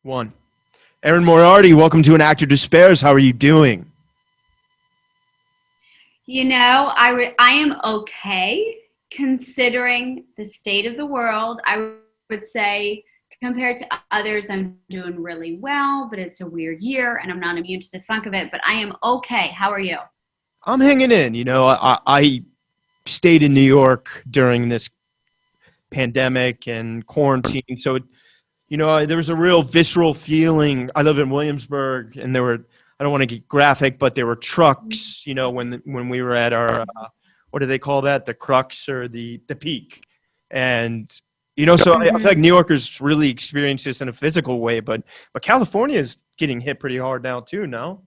One. Erin Moriarty, welcome to An Actor Despairs. How are you doing? I am okay considering the state of the world. I would say compared to others, I'm doing really well, but it's a weird year and I'm not immune to the funk of it, but I am okay. How are you? I'm hanging in. I stayed in New York during this pandemic and quarantine. So, there was a real visceral feeling. I live in Williamsburg, and I don't want to get graphic, but there were trucks, when we were at our, what do they call that? The crux or the peak. And, so I feel like New Yorkers really experience this in a physical way, but California is getting hit pretty hard now too, no?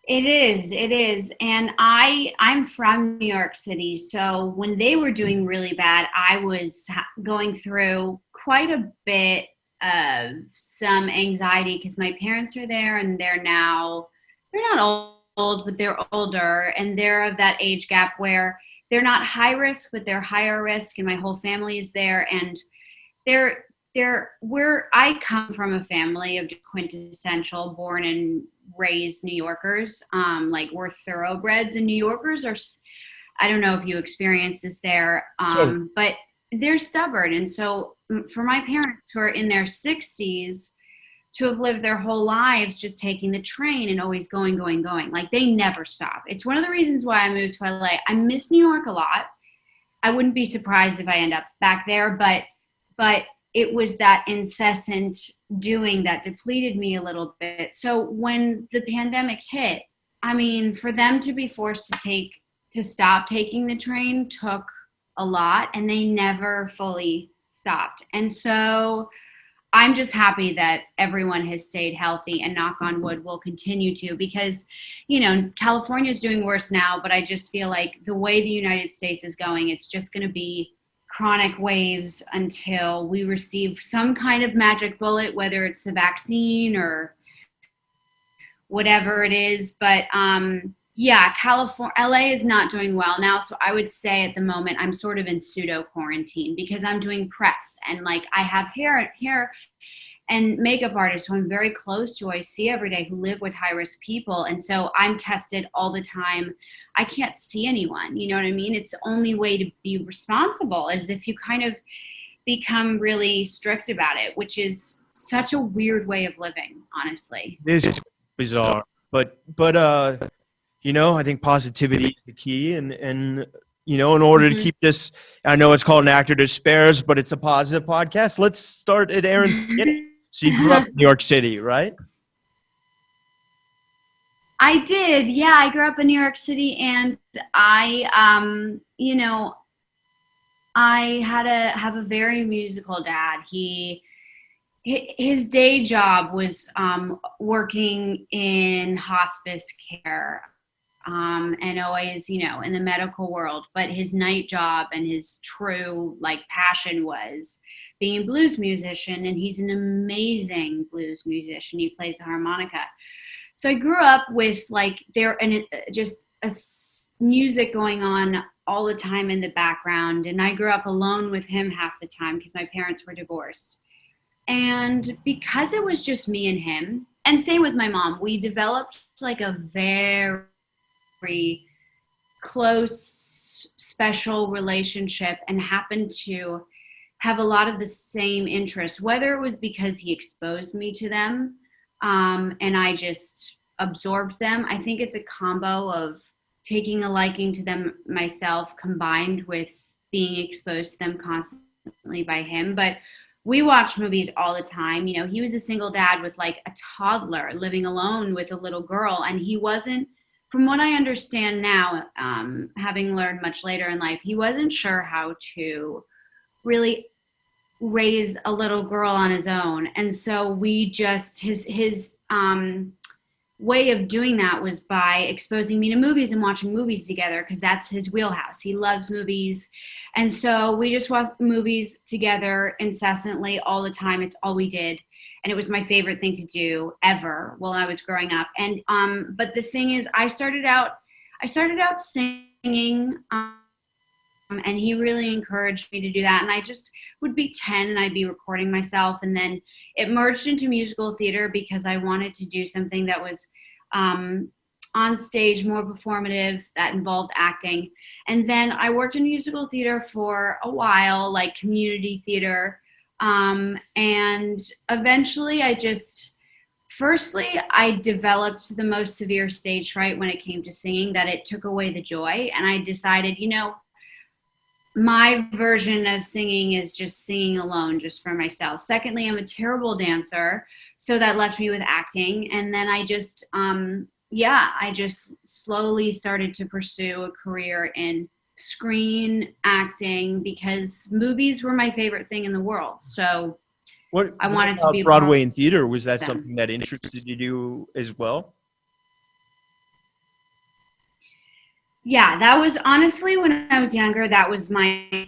It is. And I'm from New York City. So when they were doing really bad, I was going through quite a bit of some anxiety because my parents are there and they're not old, but they're older and they're of that age gap where they're not high risk, but they're higher risk. And my whole family is there. And I come from a family of quintessential born and raised New Yorkers. Like we're thoroughbreds, and New Yorkers are, I don't know if you experience this there, Sure. but they're stubborn. And so for my parents who are in their 60s to have lived their whole lives just taking the train and always going, like they never stop. It's one of the reasons why I moved to LA. I miss New York a lot. I wouldn't be surprised if I end up back there, but it was that incessant doing that depleted me a little bit. So when the pandemic hit, I mean, for them to be forced to stop taking the train took a lot, and they never fully stopped. And so I'm just happy that everyone has stayed healthy, and knock on wood will continue to, because, California is doing worse now, but I just feel like the way the United States is going, it's just going to be chronic waves until we receive some kind of magic bullet, whether it's the vaccine or whatever it is. But California, LA is not doing well now. So I would say at the moment I'm sort of in pseudo quarantine because I'm doing press, and like I have hair and makeup artists who I'm very close to, I see every day, who live with high-risk people. And so I'm tested all the time. I can't see anyone, you know what I mean? It's the only way to be responsible is if you kind of become really strict about it, which is such a weird way of living, honestly. This is bizarre. But I think positivity is the key, and in order to keep this, I know it's called An Actor Despairs, but it's a positive podcast. Let's start at Erin's beginning. So you grew up in New York City, right? I did. Yeah, I grew up in New York City, and I have a very musical dad. His day job was working in hospice care, and always, in the medical world. But his night job and his true passion was being a blues musician, and he's an amazing blues musician. He plays the harmonica. So I grew up with music going on all the time in the background, and I grew up alone with him half the time because my parents were divorced. And because it was just me and him, and same with my mom, we developed a very close, special relationship, and happened to have a lot of the same interests, whether it was because he exposed me to them, and I just absorbed them. I think it's a combo of taking a liking to them myself combined with being exposed to them constantly by him. But we watch movies all the time. He was a single dad with a toddler living alone with a little girl, and he wasn't, from what I understand now, having learned much later in life, he wasn't sure how to really raise a little girl on his own. And so we just, his way of doing that was by exposing me to movies and watching movies together, because that's his wheelhouse. He loves movies. And so we just watched movies together incessantly all the time. It's all we did. And it was my favorite thing to do ever while I was growing up. And but the thing is, I started out singing and he really encouraged me to do that. And I just would be 10 and I'd be recording myself. And then it merged into musical theater because I wanted to do something that was on stage, more performative, that involved acting. And then I worked in musical theater for a while, like community theater. And eventually firstly, I developed the most severe stage fright when it came to singing, that it took away the joy. And I decided, my version of singing is just singing alone, just for myself. Secondly, I'm a terrible dancer, so that left me with acting. And then I just slowly started to pursue a career in screen acting because movies were my favorite thing in the world. So I wanted to be Broadway and theater. Was that something that interested you as well? Yeah, that was honestly, when I was younger, that was my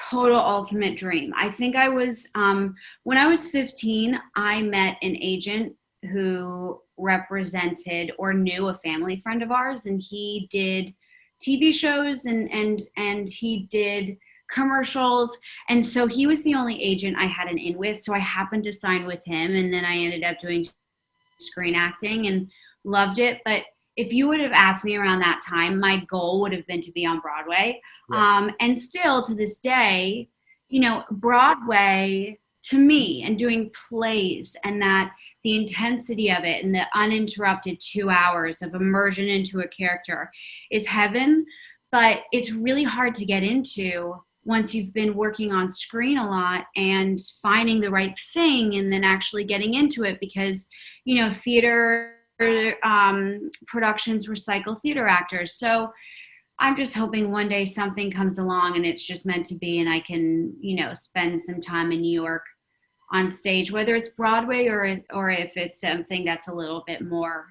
total ultimate dream. I think when I was 15, I met an agent who represented or knew a family friend of ours, and he did TV shows and he did commercials. And so he was the only agent I had an in with. So I happened to sign with him, and then I ended up doing screen acting and loved it. But if you would have asked me around that time, my goal would have been to be on Broadway. Yeah. And still to this day, Broadway to me, and doing plays, and that the intensity of it and the uninterrupted 2 hours of immersion into a character is heaven. But it's really hard to get into once you've been working on screen a lot and finding the right thing and then actually getting into it, because, theater productions recycle theater actors. So I'm just hoping one day something comes along and it's just meant to be, and I can, spend some time in New York on stage, whether it's Broadway or if it's something that's a little bit more,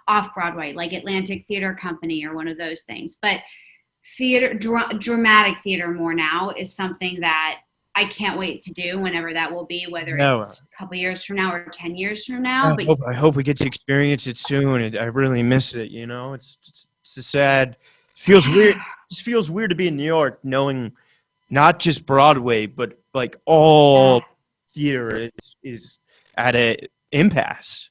off Broadway, like Atlantic Theater Company or one of those things. But theater, dramatic theater more now is something that I can't wait to do, whenever that will be, whether it's a couple years from now or 10 years from now. I hope we get to experience it soon. I really miss it. It's sad. It feels weird. It just feels weird to be in New York, knowing not just Broadway, but like all theater is at an impasse.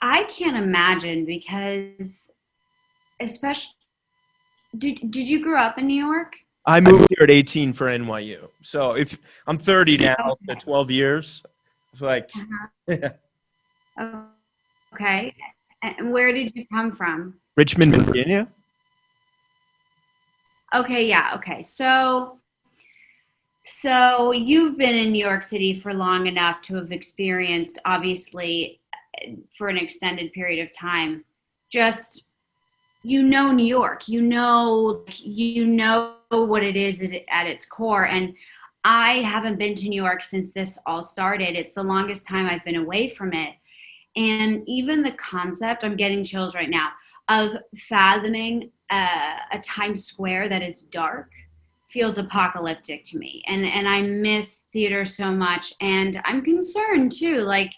I can't imagine, because especially, did you grow up in New York? I moved here at 18 for NYU. So if I'm 30 now, okay. 12 years. It's like, Okay. And where did you come from? Richmond, Virginia. Okay, yeah, okay. So you've been in New York City for long enough to have experienced, obviously, for an extended period of time, just, New York, what it is at its core. And I haven't been to New York since this all started. It's the longest time I've been away from it. And even the concept, I'm getting chills right now, of fathoming a Times Square that is dark feels apocalyptic to me. And I miss theater so much. And I'm concerned too, like,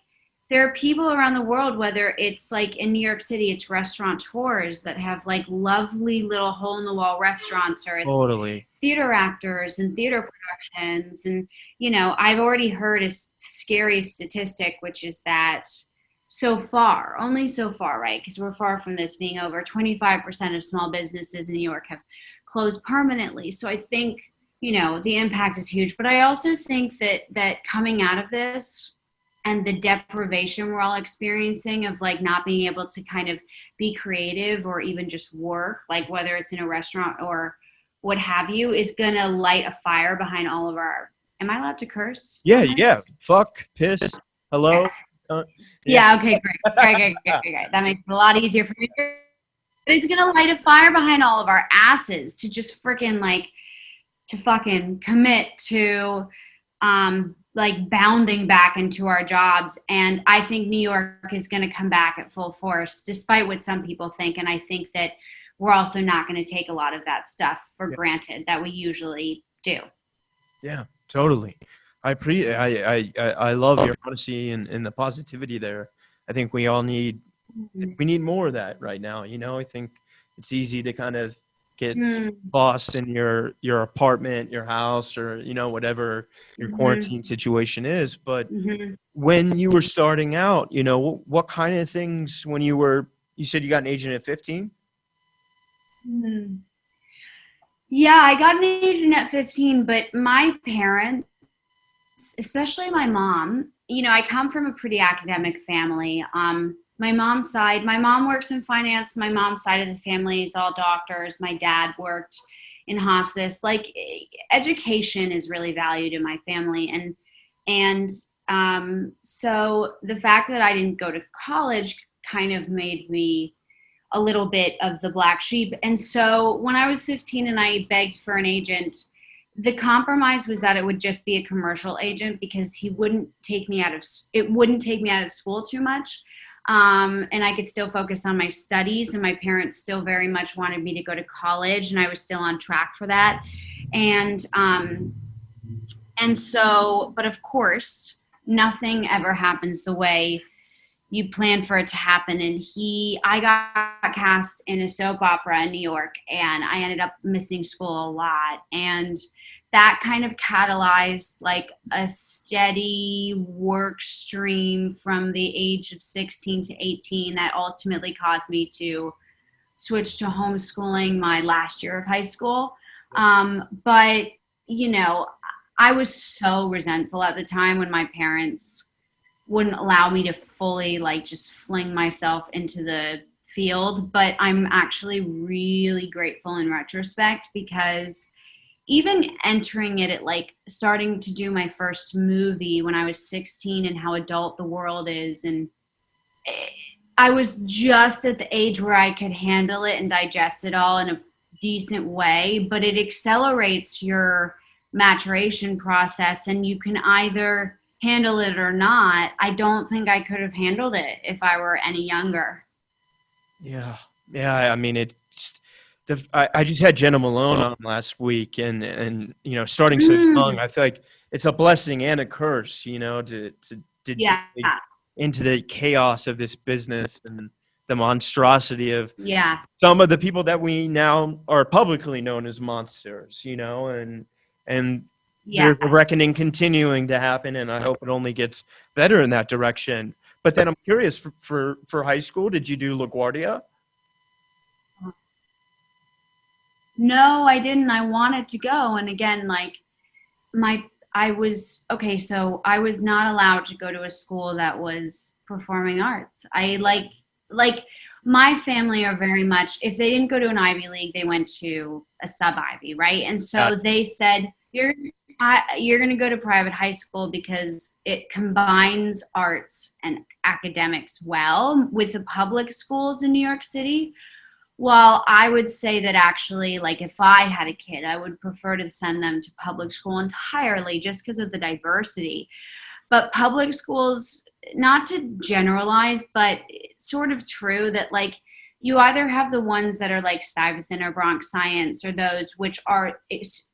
there are people around the world, whether it's like in New York City, it's restaurateurs that have like lovely little hole in the wall restaurants, or it's theater actors and theater productions. And, I've already heard a scary statistic, which is that only so far, right? Because we're far from this being over. 25% of small businesses in New York have closed permanently. So I think, the impact is huge. But I also think that coming out of this, and the deprivation we're all experiencing of like not being able to kind of be creative or even just work, like whether it's in a restaurant or what have you, is gonna light a fire behind all of our. Am I allowed to curse? Yeah. Fuck, piss, hello. Yeah. Okay. Great. That makes it a lot easier for me. But it's gonna light a fire behind all of our asses to just fucking commit to like bounding back into our jobs. And I think New York is going to come back at full force, despite what some people think. And I think that we're also not going to take a lot of that stuff for granted that we usually do. Yeah, totally. I love your honesty and the positivity there. I think we all need more of that right now. I think it's easy to kind of get Mm. lost in your apartment, your house, or whatever your Mhm. quarantine situation is. But Mhm. when you were starting out, what kind of things when you said you got an agent at 15? Mhm. Yeah, I got an agent at 15, but my parents, especially my mom, I come from a pretty academic family. My mom's side, my mom works in finance. My mom's side of the family is all doctors. My dad worked in hospice. Like education is really valued in my family, and so the fact that I didn't go to college kind of made me a little bit of the black sheep. And so when I was 15 and I begged for an agent, the compromise was that it would just be a commercial agent because he wouldn't take me out of it wouldn't take me out of school too much. And I could still focus on my studies, and my parents still very much wanted me to go to college, and I was still on track for that. And so, but of course, nothing ever happens the way you plan for it to happen. And I got cast in a soap opera in New York, and I ended up missing school a lot. And that kind of catalyzed like a steady work stream from the age of 16 to 18 that ultimately caused me to switch to homeschooling my last year of high school. But, you know, I was so resentful at the time when my parents wouldn't allow me to fully like just fling myself into the field. But I'm actually really grateful in retrospect because even entering it at like starting to do my first movie when I was 16 and how adult the world is, and I was just at the age where I could handle it and digest it all in a decent way, but it accelerates your maturation process and you can either handle it or not. I don't think I could have handled it if I were any younger. Yeah, yeah. I mean, I just had Jenna Malone on last week, and starting so young, Mm, I feel like it's a blessing and a curse, to yeah, dig into the chaos of this business and the monstrosity of yeah, some of the people that we now are publicly known as monsters, and there's a yes. reckoning continuing to happen, and I hope it only gets better in that direction. But then I'm curious for high school, did you do LaGuardia? No, I didn't. I wanted to go. And again, like my I was okay, so I was not allowed to go to a school that was performing arts. I like my family are very much, if they didn't go to an Ivy League, they went to a sub Ivy, right? And Got so they said you're going to go to private high school because it combines arts and academics well with the public schools in New York City. Well, I would say that actually, like if I had a kid, I would prefer to send them to public school entirely just because of the diversity. But public schools, not to generalize, but it's sort of true that like you either have the ones that are like Stuyvesant or Bronx Science or those which are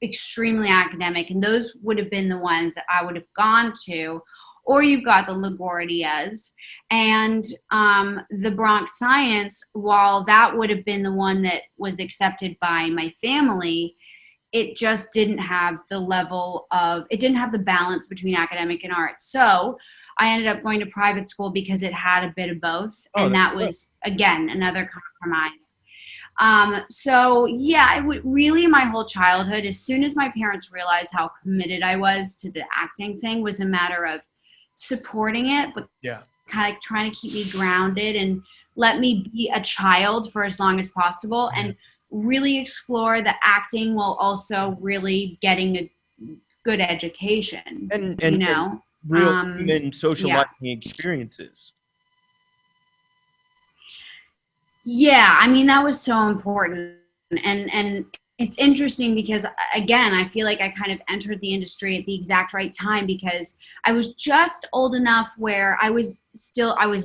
extremely academic, and those would have been the ones that I would have gone to, or you've got the LaGuardias and the Bronx Science. While that would have been the one that was accepted by my family, it just didn't have the level of, it didn't have the balance between academic and art. So I ended up going to private school because it had a bit of both. Oh, And that's that good. was, again, another compromise. So yeah, really my whole childhood, as soon as my parents realized how committed I was to the acting thing, was a matter of supporting it, but Yeah. kind of trying to keep me grounded and let me be a child for as long as possible Yeah. and really explore the acting while also really getting a good education, And real human Yeah. socializing experiences. Yeah, I mean that was so important. And it's interesting because again, I feel like I kind of entered the industry at the exact right time because I was just old enough where I was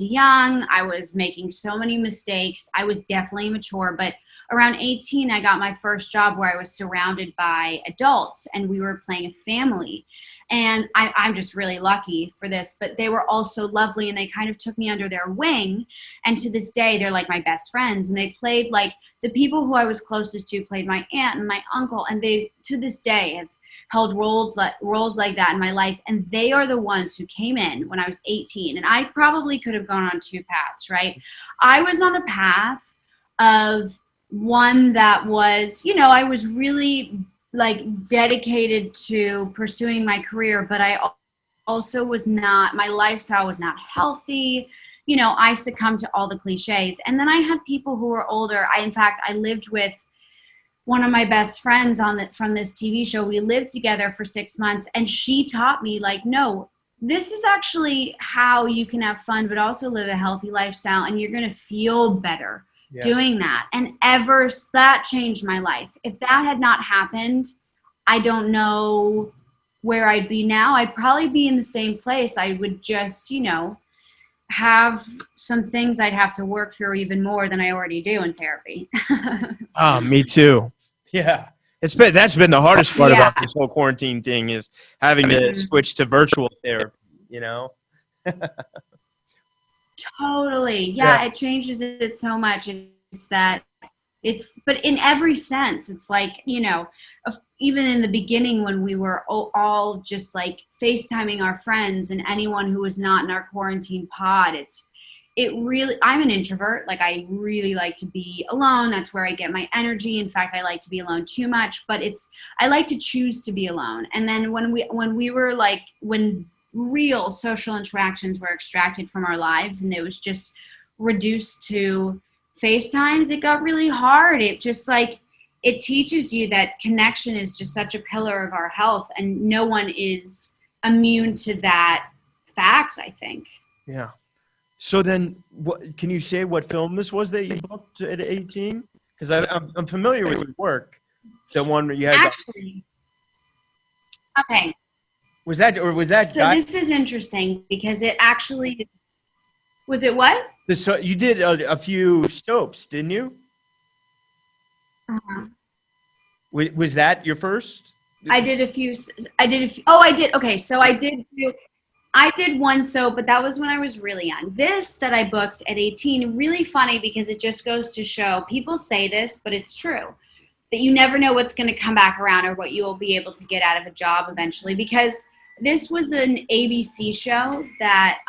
young, I was making so many mistakes. I was definitely mature, but around 18 I got my first job where I was surrounded by adults and we were playing a family. And I'm just really lucky for this, but they were all so lovely, and they kind of took me under their wing. And to this day, they're like my best friends. And they played like the people who I was closest to played my aunt and my uncle. And they, to this day, have held roles like that in my life. And they are the ones who came in when I was 18. And I probably could have gone on two paths, right? I was on a path of one that was, you know, I was really like dedicated to pursuing my career, but I also was not, my lifestyle was not healthy. You know, I succumbed to all the cliches. And then I had people who were older. In fact, I lived with one of my best friends from this TV show. We lived together for 6 months, and she taught me like, no, this is actually how you can have fun, but also live a healthy lifestyle, and you're going to feel better doing that. And that changed my life. If that had not happened, I don't know where I'd be now. I'd probably be in the same place. I would just, you know, have some things I'd have to work through even more than I already do in therapy. Me too. Yeah. That's been the hardest part about this whole quarantine thing, is having to switch to virtual therapy, you know? Totally. Yeah, it changes it so much. But in every sense, it's like, you know, even in the beginning when we were all just like FaceTiming our friends and anyone who was not in our quarantine pod, I'm an introvert. Like, I really like to be alone. That's where I get my energy. In fact, I like to be alone too much, but I like to choose to be alone. And then when real social interactions were extracted from our lives and it was just reduced to FaceTimes, it got really hard. It just like, it teaches you that connection is just such a pillar of our health, and no one is immune to that fact, I think. Yeah. So then, can you say what film this was that you booked at 18? Because I'm familiar with your work. The one where you had. Actually, okay. Was that? So this is interesting because it actually was. It what? So you did a few soaps, didn't you? Uh-huh. Was that your first? I did a few. Oh, I did. Okay, so I did one soap, but that was when I was really young. This that I booked at 18, really funny because it just goes to show, people say this, but it's true, that you never know what's going to come back around or what you will be able to get out of a job eventually. Because this was an ABC show that,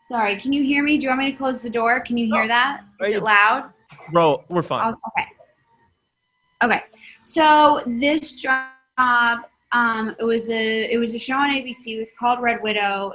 sorry, can you hear me? Do you want me to close the door? Can you hear that? Is it loud? Bro, we're fine. Okay. So this job, it was a show on ABC. It was called Red Widow.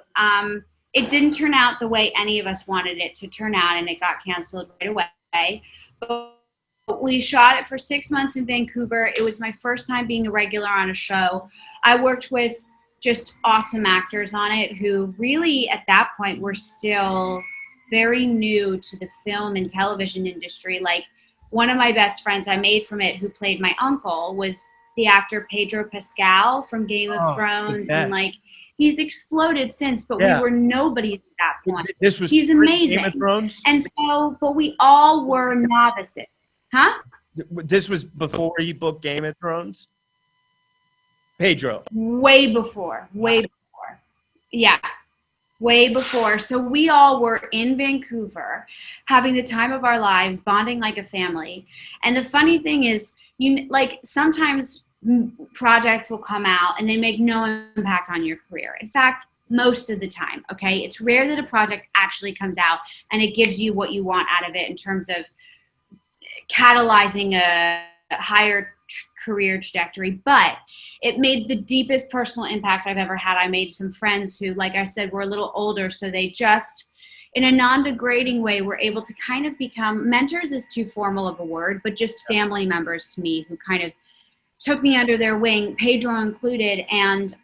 It didn't turn out the way any of us wanted it to turn out, and it got canceled right away. But we shot it for 6 months in Vancouver. It was my first time being a regular on a show. I worked with just awesome actors on it who really, at that point, were still very new to the film and television industry. Like, one of my best friends I made from it, who played my uncle, was the actor Pedro Pascal from Game of Thrones. And like, he's exploded since, but we were nobody at that point. He's amazing. Game of Thrones? And so, but we all were novices. Huh? This was before you booked Game of Thrones? Pedro. Way before. Yeah. Way before. So we all were in Vancouver having the time of our lives, bonding like a family. And the funny thing is, sometimes projects will come out and they make no impact on your career. In fact, most of the time, okay? It's rare that a project actually comes out and it gives you what you want out of it in terms of catalyzing a higher career trajectory, but it made the deepest personal impact I've ever had. I made some friends who, like I said, were a little older, so they just, in a non-degrading way, were able to kind of become mentors, is too formal of a word, but just family members to me who kind of took me under their wing, Pedro included. And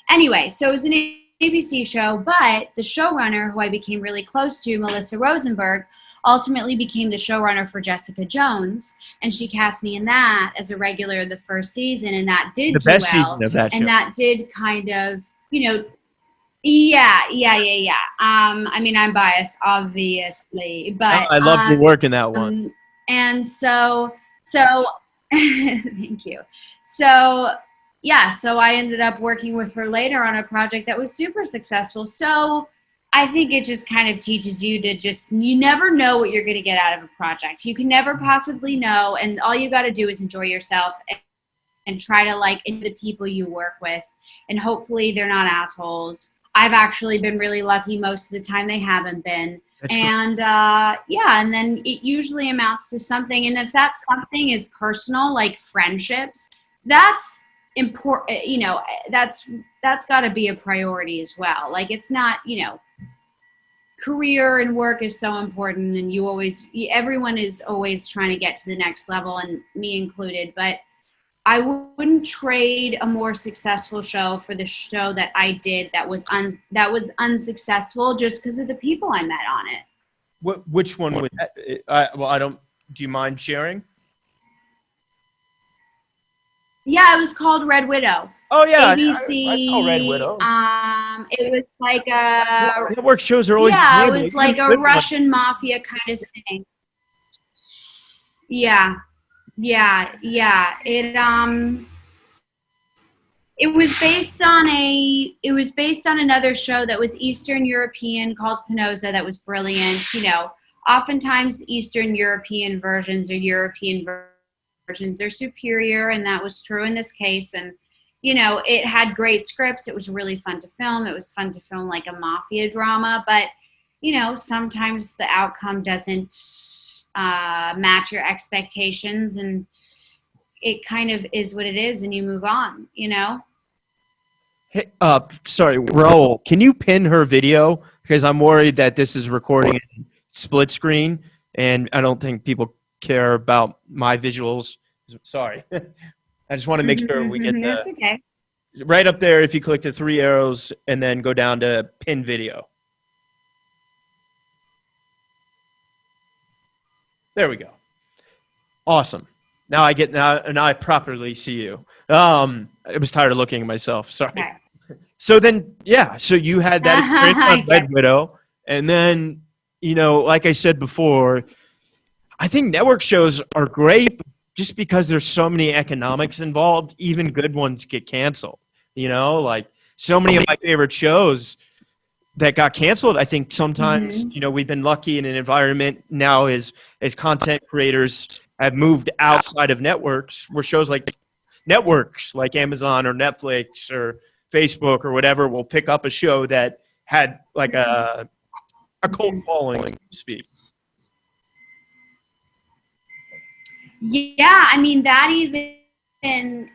anyway, so it was an ABC show, but the showrunner, who I became really close to, Melissa Rosenberg, ultimately became the showrunner for Jessica Jones, and she cast me in that as a regular the first season, and that did the do best well. Season of that show. And that did kind of, yeah. I mean, I'm biased, obviously, but I love your work in that one. And so, thank you. So yeah, so I ended up working with her later on a project that was super successful. So I think it just kind of teaches you to just, you never know what you're going to get out of a project. You can never possibly know. And all you got to do is enjoy yourself and try to like the people you work with. And hopefully they're not assholes. I've actually been really lucky most of the time they haven't been. That's And yeah, and then it usually amounts to something. And if that something is personal, like friendships, that's important. You know, that's got to be a priority as well. Like it's not, you know, career and work is so important, and everyone is always trying to get to the next level, and me included. But I wouldn't trade a more successful show for the show that I did that was unsuccessful just because of the people I met on it. Which one would that? Well, I don't. Do you mind sharing? Yeah, it was called Red Widow. Oh yeah, ABC. I saw Red Widow. It was like a network shows are always it was like a Russian mafia kind of thing. Yeah. It was based on another show that was Eastern European called Penosa that was brilliant. You know, oftentimes the Eastern European versions or European versions are superior, and that was true in this case. And you know, it had great scripts. It was really fun to film. It was fun to film like a mafia drama, but you know, sometimes the outcome doesn't match your expectations, and it kind of is what it is, and you move on, you know? Hey, sorry, Raul, can you pin her video? Because I'm worried that this is recording in split screen, and I don't think people care about my visuals. Sorry. I just want to make sure we get That's okay. Right up there if you click the 3 arrows and then go down to pin video. There we go. Awesome. Now I properly see you. I was tired of looking at myself. Sorry. Okay. So then, yeah. So you had that experience on Red Widow, and then, you know, like I said before, I think network shows are great just because there's so many economics involved. Even good ones get canceled. You know, like so many of my favorite shows that got canceled. I think sometimes, you know, we've been lucky in an environment now as content creators have moved outside of networks, where shows like networks like Amazon or Netflix or Facebook or whatever will pick up a show that had like a cult following, so to speak. Yeah, I mean, that even,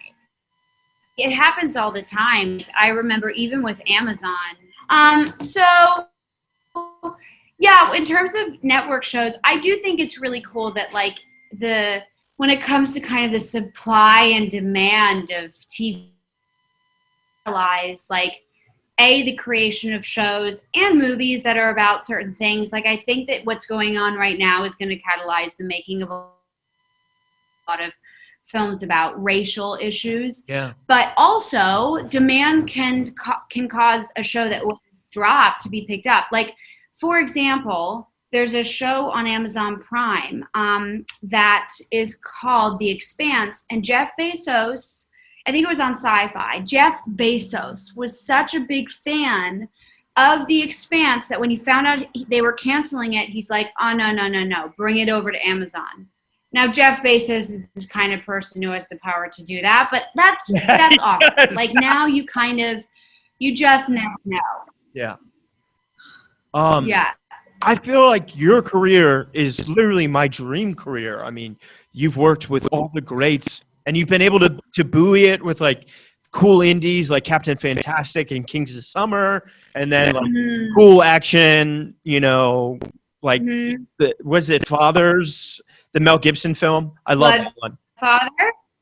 it happens all the time. I remember even with Amazon. So yeah, in terms of network shows, I do think it's really cool that like when it comes to kind of the supply and demand of TV, like the creation of shows and movies that are about certain things. Like I think that what's going on right now is going to catalyze the making of a lot of films about racial issues. Yeah. But also demand can cause a show that was dropped to be picked up. Like, for example, there's a show on Amazon Prime that is called The Expanse, and Jeff Bezos, I think it was on Sci-Fi, Jeff Bezos was such a big fan of The Expanse that when he found out they were canceling it, he's like, oh, no, bring it over to Amazon. Now, Jeff Bezos is the kind of person who has the power to do that, but that's awesome. Like now you just never know. Yeah. Yeah. I feel like your career is literally my dream career. I mean, you've worked with all the greats, and you've been able to buoy it with like cool indies like Captain Fantastic and Kings of Summer, and then like cool action, you know, like was it Fathers? The Mel Gibson film. I love that one. Father?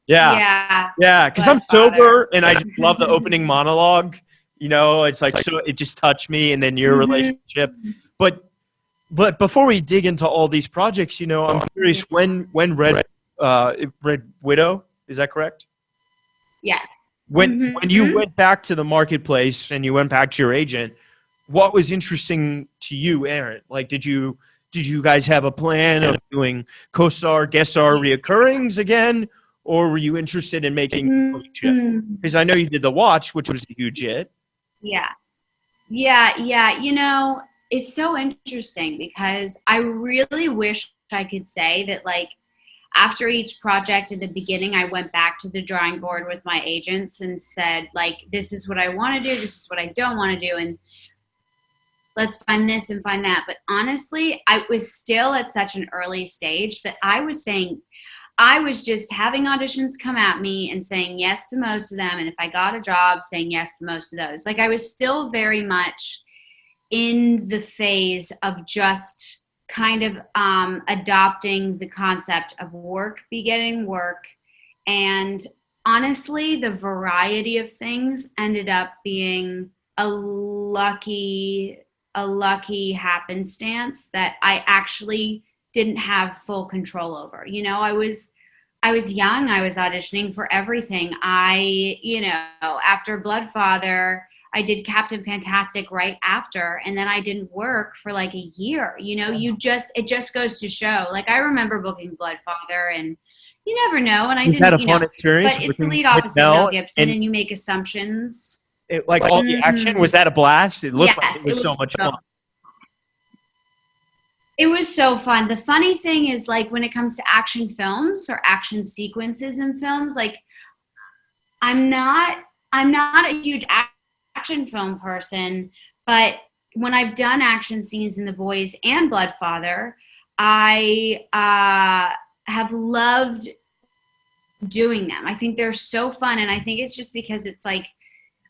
Yeah. Yeah, because I'm sober and I just love the opening monologue. You know, it's like so it just touched me, and then your relationship. But before we dig into all these projects, you know, I'm curious when Red Widow, is that correct? Yes. When you went back to the marketplace and you went back to your agent, what was interesting to you, Erin? Like, did you guys have a plan of doing co-star, guest star reoccurrings again? or were you interested in making a movie shift? Mm, Because I know you did The Watch, which was a huge hit. yeah. Yeah. You know, it's so interesting because I really wish I could say that, like, after each project in the beginning, I went back to the drawing board with my agents and said, like, this is what I want to do, this is what I don't want to do, and let's find this and find that. But honestly, I was still at such an early stage that I was just having auditions come at me and saying yes to most of them. And if I got a job, saying yes to most of those. Like, I was still very much in the phase of just kind of adopting the concept of work begetting work. And honestly, the variety of things ended up being a lucky happenstance that I actually didn't have full control over. You know, I was young, I was auditioning for everything. After Bloodfather, I did Captain Fantastic right after, and then I didn't work for like a year. You know, it just goes to show. Like, I remember booking Bloodfather, and you never know, and I Was that didn't, a fun experience but it's the working lead with opposite Mel Gibson, and you make assumptions. like all the action? Was that a blast? It looked like Yes, it was so much fun. It was so fun. The funny thing is, like, when it comes to action films or action sequences in films, like, I'm not a huge action film person, but when I've done action scenes in The Boys and Bloodfather, I have loved doing them. I think they're so fun, and I think it's just because it's like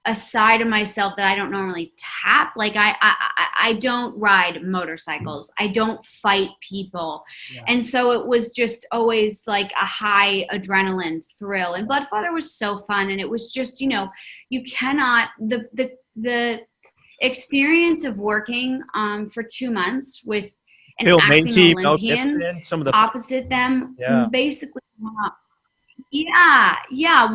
a side of myself that I don't normally tap. Like, I don't ride motorcycles. I don't fight people. Yeah. And so it was just always like a high adrenaline thrill. And Bloodfather was so fun. And it was just, you cannot, the experience of working for 2 months with an Bill acting Macy, Olympian Gibson, some of the opposite them, yeah. basically. Yeah.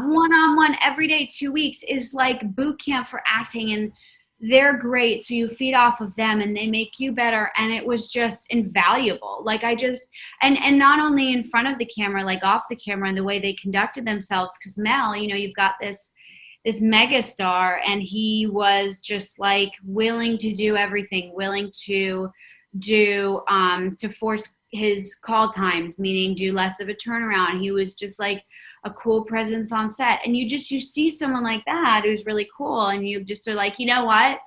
One-on-one every day, 2 weeks is like boot camp for acting, and they're great. So you feed off of them and they make you better. And it was just invaluable. Like, and not only in front of the camera, like off the camera, and the way they conducted themselves. Cause Mel, you've got this mega star, and he was just like willing to do everything, willing to force his call times, meaning do less of a turnaround. He was just like a cool presence on set. And you see someone like that who's really cool, and you just are like, you know what?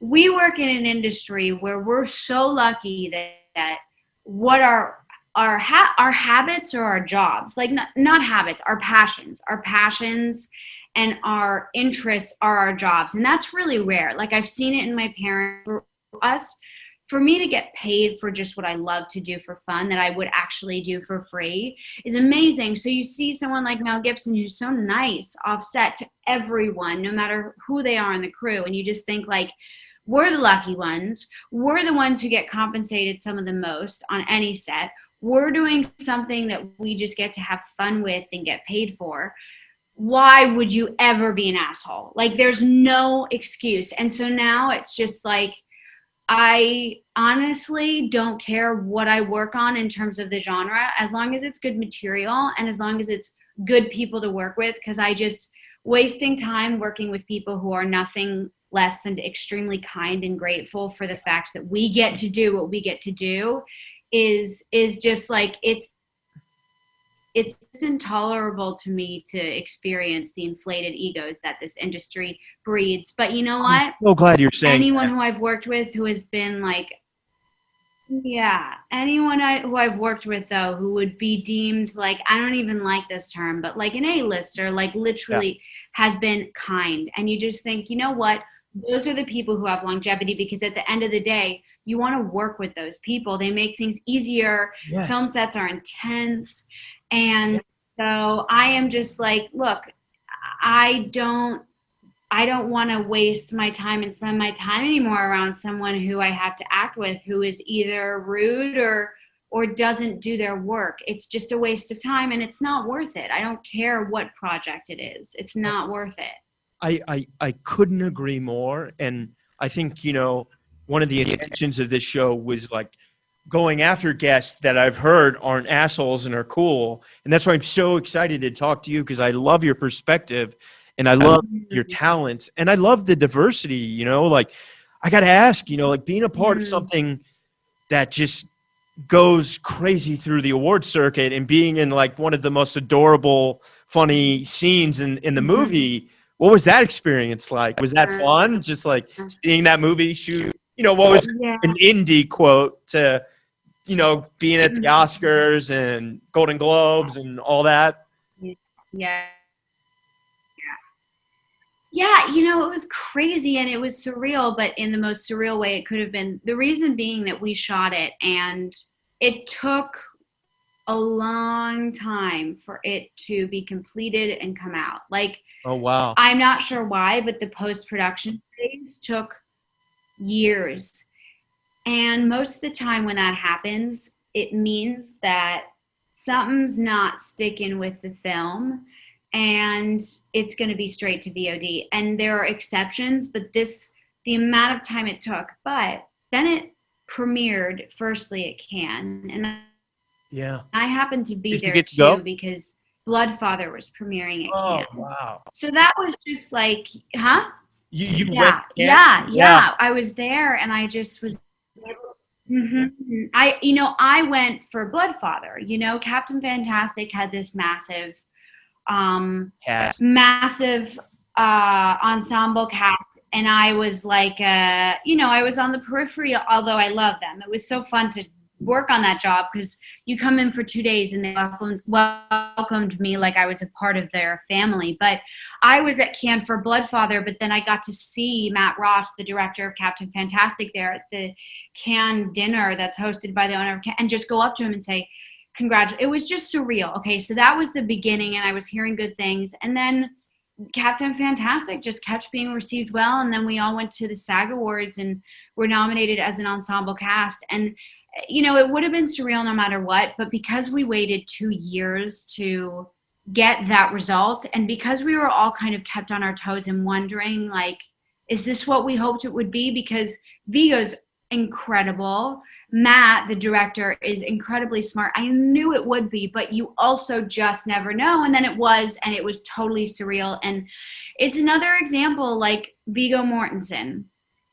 We work in an industry where we're so lucky that what our habits or our jobs, like not habits, our passions and our interests are our jobs. And that's really rare. Like, I've seen it in my parents. For me to get paid for just what I love to do for fun, that I would actually do for free, is amazing. So you see someone like Mel Gibson, who's so nice offset to everyone, no matter who they are in the crew. And you just think, like, we're the lucky ones. We're the ones who get compensated some of the most on any set. We're doing something that we just get to have fun with and get paid for. Why would you ever be an asshole? Like, there's no excuse. And so now it's just like, I honestly don't care what I work on in terms of the genre, as long as it's good material and as long as it's good people to work with, because wasting time working with people who are nothing less than extremely kind and grateful for the fact that we get to do what we get to do is just like, it's just intolerable to me to experience the inflated egos that this industry breeds. But you know what? I'm so glad you're saying anyone that. Who I've worked with who has been like, yeah, who I've worked with, though, who would be deemed, like, I don't even like this term, but like an A-lister, like literally has been kind. And you just think, you know what? Those are the people who have longevity, because at the end of the day, you want to work with those people. They make things easier. Yes. Film sets are intense. And so I am just like, look, I don't want to waste my time and spend my time anymore around someone who I have to act with who is either rude or doesn't do their work. It's just a waste of time, and it's not worth it. I don't care what project it is. It's not worth it. I couldn't agree more. And I think, one of the intentions of this show was like, going after guests that I've heard aren't assholes and are cool. And that's why I'm so excited to talk to you, because I love your perspective and I love your talents and I love the diversity, you know, like I got to ask, you know, like being a part of something that just goes crazy through the award circuit and being in like one of the most adorable, funny scenes in the movie. What was that experience like? Was that fun? Just like seeing that movie shoot, you know, what was an indie quote to, you know, being at the Oscars and Golden Globes and all that? Yeah. Yeah, you know, it was crazy and it was surreal, but in the most surreal way it could have been. The reason being that we shot it and it took a long time for it to be completed and come out. Like, oh wow, I'm not sure why, but the post-production phase took years. And most of the time when that happens, it means that something's not sticking with the film and it's going to be straight to VOD. And there are exceptions, but the amount of time it took. But then it premiered firstly at Cannes, and I happened to be there too because Bloodfather was premiering at Cannes. Oh wow! So that was just like, huh? You yeah, went yeah. I was there, and I just was. I went for Bloodfather. You know, Captain Fantastic had this massive ensemble cast, and I was like, I was on the periphery, although I love them. It was so fun to work on that job because you come in for 2 days and they welcomed me like I was a part of their family. But I was at Cannes for Bloodfather, but then I got to see Matt Ross, the director of Captain Fantastic, there at the Cannes dinner that's hosted by the owner of Cannes, and just go up to him and say, it was just surreal. Okay, so that was the beginning, and I was hearing good things. And then Captain Fantastic just kept being received well, and then we all went to the SAG Awards and were nominated as an ensemble cast. And you know, it would have been surreal no matter what, but because we waited 2 years to get that result, and because we were all kind of kept on our toes and wondering, like, is this what we hoped it would be? Because Viggo's incredible. Matt, the director, is incredibly smart. I knew it would be, but you also just never know. And then it was, and it was totally surreal. And it's another example, like Viggo Mortensen.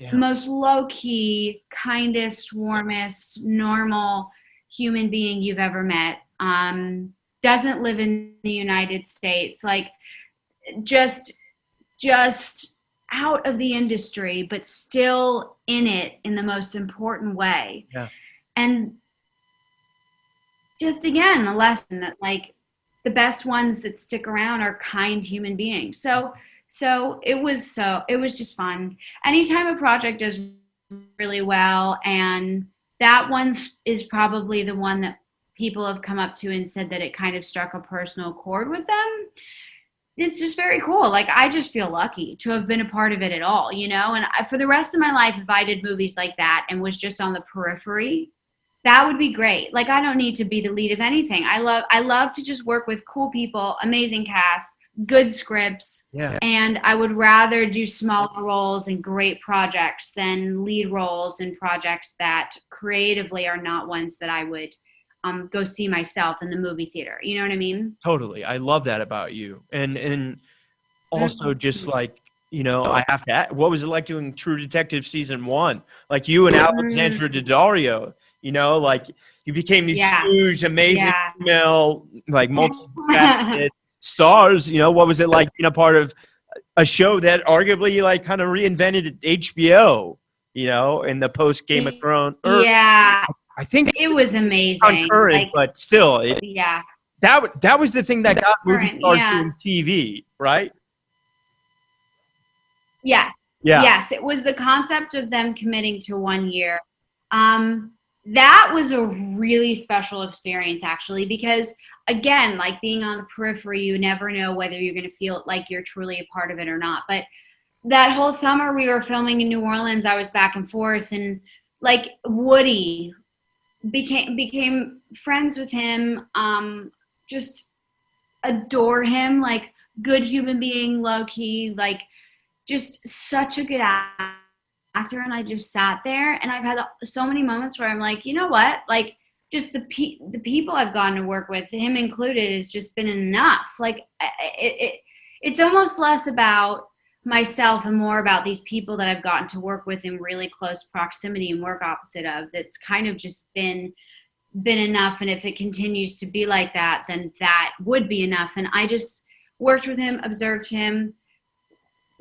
Yeah. Most low-key, kindest, warmest, normal human being you've ever met. Doesn't live in the United States. Like, just out of the industry, but still in it in the most important way. Yeah. And just, again, a lesson that, like, the best ones that stick around are kind human beings. So it was just fun. Anytime a project does really well, and that one is probably the one that people have come up to and said that it kind of struck a personal chord with them, it's just very cool. Like, I just feel lucky to have been a part of it at all, you know? And for the rest of my life, if I did movies like that and was just on the periphery, that would be great. Like, I don't need to be the lead of anything. I love to just work with cool people, amazing casts, good scripts, and I would rather do smaller roles and great projects than lead roles in projects that creatively are not ones that I would go see myself in the movie theater. You know what I mean? Totally. I love that about you. And also just like, you know, I have to ask, what was it like doing True Detective season 1? Like, you and Alexandra Daddario, you know, like, you became these huge, amazing female, like, multi-faceted stars. You know, what was it like being a part of a show that arguably, like, kind of reinvented HBO, you know, in the post Game of Thrones? I think it was amazing. Concurrent, like, but still, that was the thing that got movie stars doing TV, right? Yes, it was the concept of them committing to 1 year. That was a really special experience, actually, because, again, like, being on the periphery, you never know whether you're going to feel like you're truly a part of it or not. But that whole summer we were filming in New Orleans, I was back and forth, and, like, Woody became friends with him, just adore him, like, good human being, low-key, like, just such a good actor. actor, and I just sat there, and I've had so many moments where I'm like, you know what, like just the people I've gotten to work with, him included, has just been enough. Like it's almost less about myself and more about these people that I've gotten to work with in really close proximity and work opposite of. That's kind of just been enough. And if it continues to be like that, then that would be enough. And I just worked with him, observed him,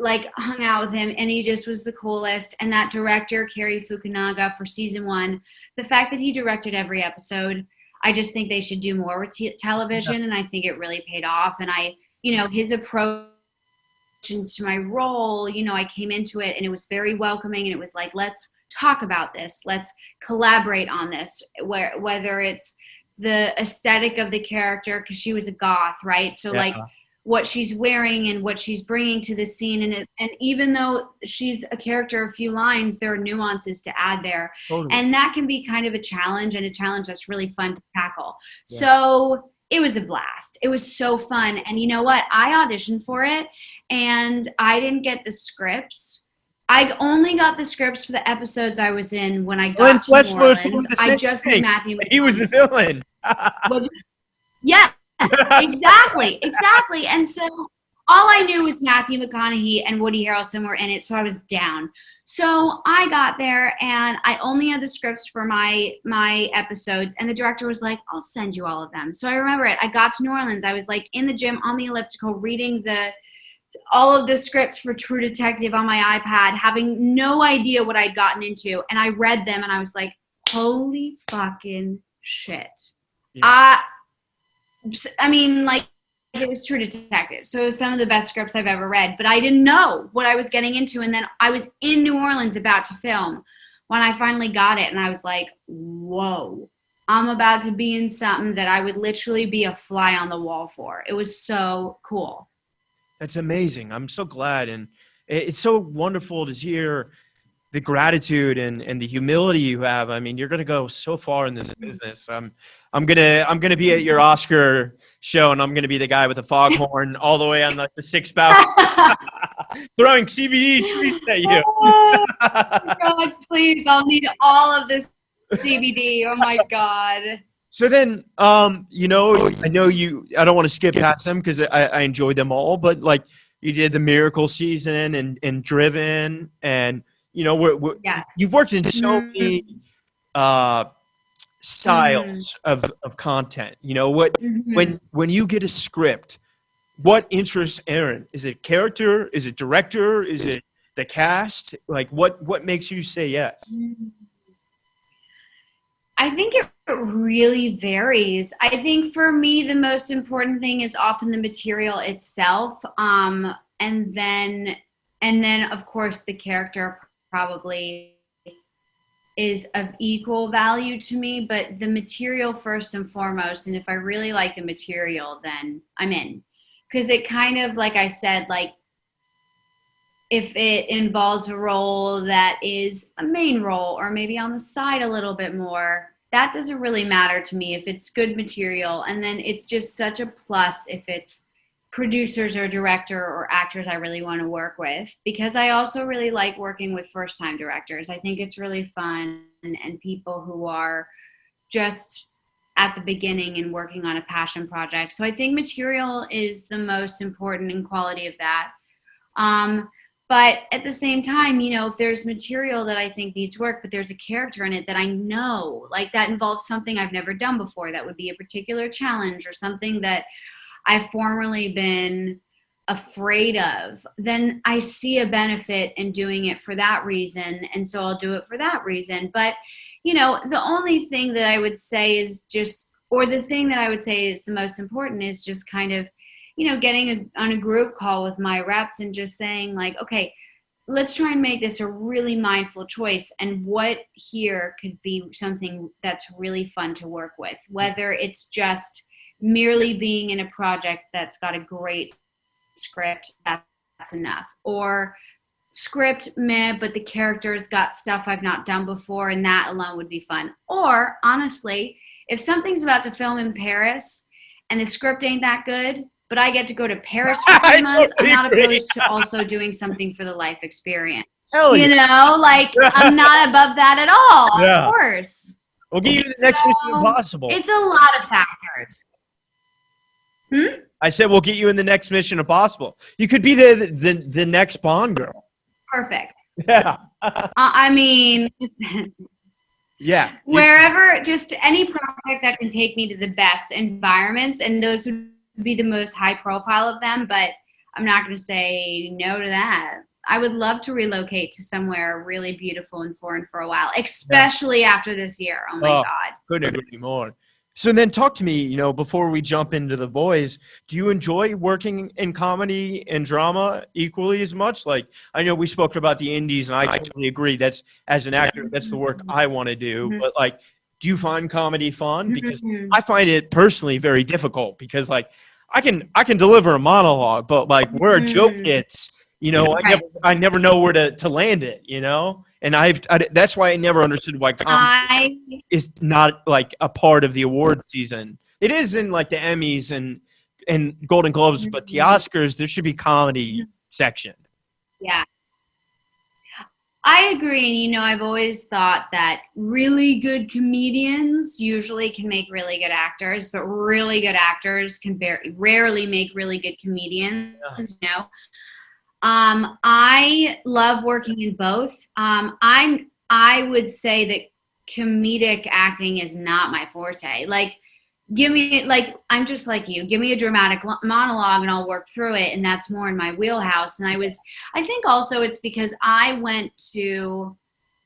like hung out with him, and he just was the coolest. And that director, Cary Fukunaga, for season 1, the fact that he directed every episode, I just think they should do more with television. And I think it really paid off. And his approach to my role, I came into it and it was very welcoming, and it was like, let's talk about this, let's collaborate on this, whether it's the aesthetic of the character, because she was a goth, right? So like what she's wearing and what she's bringing to the scene, and even though she's a character a few lines, there are nuances to add there. Totally. And that can be kind of a challenge, and a challenge that's really fun to tackle. So it was a blast. It was so fun. And you know what, I auditioned for it and I didn't get the scripts. I only got the scripts for the episodes I was in when I got to New Orleans. I just knew Matthew McConaughey. He was the villain. Yeah, exactly. And so all I knew was Matthew McConaughey and Woody Harrelson were in it, so I was down. So I got there and I only had the scripts for my episodes, and the director was like, I'll send you all of them. So I remember it. I got to New Orleans. I was like in the gym on the elliptical reading all of the scripts for True Detective on my iPad, having no idea what I'd gotten into. And I read them and I was like, holy fucking shit. Yeah. I mean, like, it was True Detective. So it was some of the best scripts I've ever read, but I didn't know what I was getting into. And then I was in New Orleans about to film when I finally got it. And I was like, whoa, I'm about to be in something that I would literally be a fly on the wall for. It was so cool. That's amazing. I'm so glad. And it's so wonderful to hear the gratitude and the humility you have. I mean, you're going to go so far in this business. I'm going to be at your Oscar show, and I'm going to be the guy with the foghorn all the way on the sixth balcony throwing CBD treats at you. Oh, God, please. I'll need all of this CBD. Oh my God. So then, I know I don't want to skip past them because I enjoyed them all, but like you did the Miracle season and Driven, and yes. You've worked in so many styles of content. When you get a script, what interests Erin? Is it character? Is it director? Is it the cast? Like what makes you say yes? I think it really varies. I think for me, the most important thing is often the material itself. And then of course the character probably is of equal value to me, but the material first and foremost. And if I really like the material, then I'm in. Because it kind of, like I said, like if it involves a role that is a main role or maybe on the side a little bit more, that doesn't really matter to me if it's good material. And then it's just such a plus if it's producers or director or actors I really want to work with, because I also really like working with first-time directors. I think it's really fun, and people who are just at the beginning and working on a passion project. So I think material is the most important in quality of that. But at the same time, if there's material that I think needs work, but there's a character in it that I know, like that involves something I've never done before, that would be a particular challenge or something that I've formerly been afraid of, then I see a benefit in doing it for that reason. And so I'll do it for that reason. But, the only thing that I would say is the thing that I would say is the most important is just kind of, getting on a group call with my reps and just saying like, okay, let's try and make this a really mindful choice. And what here could be something that's really fun to work with, whether it's just merely being in a project that's got a great script, that's enough. Or script meh, but the character's got stuff I've not done before, and that alone would be fun. Or honestly, if something's about to film in Paris and the script ain't that good, but I get to go to Paris for 3 months, I'm not opposed to also doing something for the life experience. Hell You yeah. know, like I'm not above that at all. Yeah. Of course. We'll get you the next Mission Impossible. It's a lot of factors. I said we'll get you in the next Mission Impossible. You could be the next Bond girl. Perfect. Yeah. I mean, Yeah. wherever, just any project that can take me to the best environments, and those would be the most high profile of them, but I'm not going to say no to that. I would love to relocate to somewhere really beautiful and foreign for a while, especially after this year. Oh my God. Couldn't agree more. So then talk to me, before we jump into The Boys, do you enjoy working in comedy and drama equally as much? Like, I know we spoke about the indies, and I totally agree. That's, as an actor, that's the work I want to do. But like, do you find comedy fun? Because I find it personally very difficult, because like, I can deliver a monologue, but like where a joke hits, I never know where to land it, And that's why I never understood why comedy is not like a part of the award season. It is in like the Emmys and Golden Globes, but the Oscars, there should be comedy section. Yeah. I agree. And, I've always thought that really good comedians usually can make really good actors, but really good actors can rarely make really good comedians, I love working in both. I would say that comedic acting is not my forte. Like, I'm just like you. Give me a dramatic monologue and I'll work through it, and that's more in my wheelhouse. And I think also it's because I went to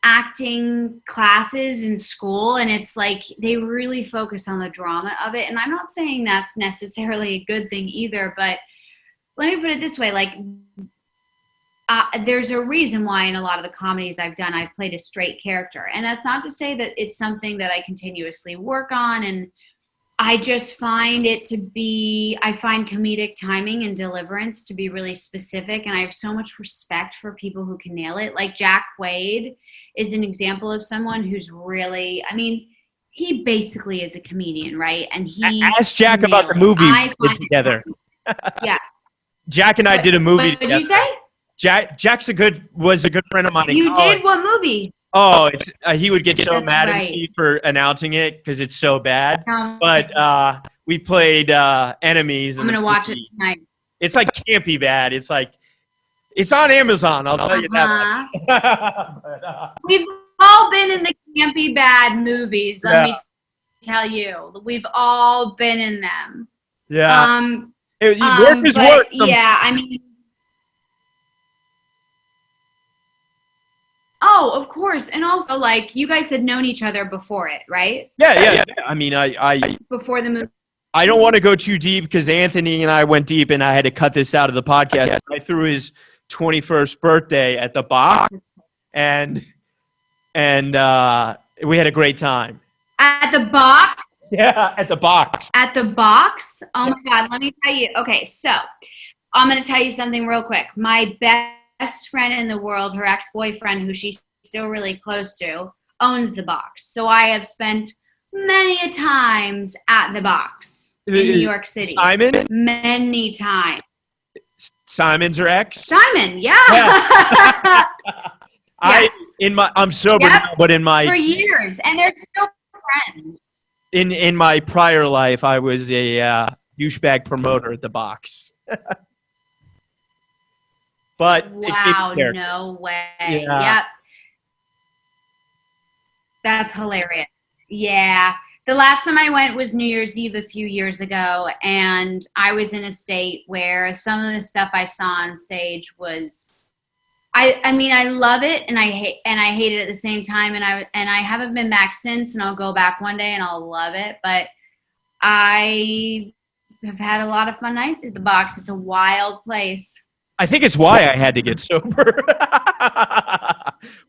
acting classes in school, and it's like they really focus on the drama of it. And I'm not saying that's necessarily a good thing either, but let me put it this way, like, there's a reason why in a lot of the comedies I've done, I've played a straight character. And that's not to say that it's something that I continuously work on. And I just find I find comedic timing and deliverance to be really specific. And I have so much respect for people who can nail it. Like Jack Quaid is an example of someone who's really, he basically is a comedian, right? And he asked Jack about the movie we did together. Yeah. Jack and I did a movie together. What did you say? Jack's was a good friend of mine. You did? What movie? Oh, he would get so mad at right. me for announcing it because it's so bad. But we played enemies. I'm gonna watch it tonight. It's like campy bad. It's like it's on Amazon. I'll tell you that. But, we've all been in the campy bad movies. Let me tell you, we've all been in them. Yeah. Work is work. Yeah, Oh, of course. And also, like, you guys had known each other before it, right? Yeah. I before the movie. I don't want to go too deep because Anthony and I went deep, and I had to cut this out of the podcast. I threw his 21st birthday at the box, and we had a great time. At the box? Yeah, at the box. At the box? Oh, my God. Let me tell you. Okay, so I'm going to tell you something real quick. My best friend in the world, her ex-boyfriend, who she's still really close to, owns the box. So I have spent many a times at the box in New York City. Simon? Many times. Simon's her ex? Simon, yeah. Yes. I'm sober now, but for years, and they're still friends. In my prior life, I was a douchebag promoter at the box. But wow, no way. Yeah. Yep. That's hilarious. Yeah. The last time I went was New Year's Eve a few years ago, and I was in a state where some of the stuff I saw on stage was I love it and I hate it at the same time, and I haven't been back since, and I'll go back one day and I'll love it, but I have had a lot of fun nights at the box. It's a wild place. I think it's why I had to get sober.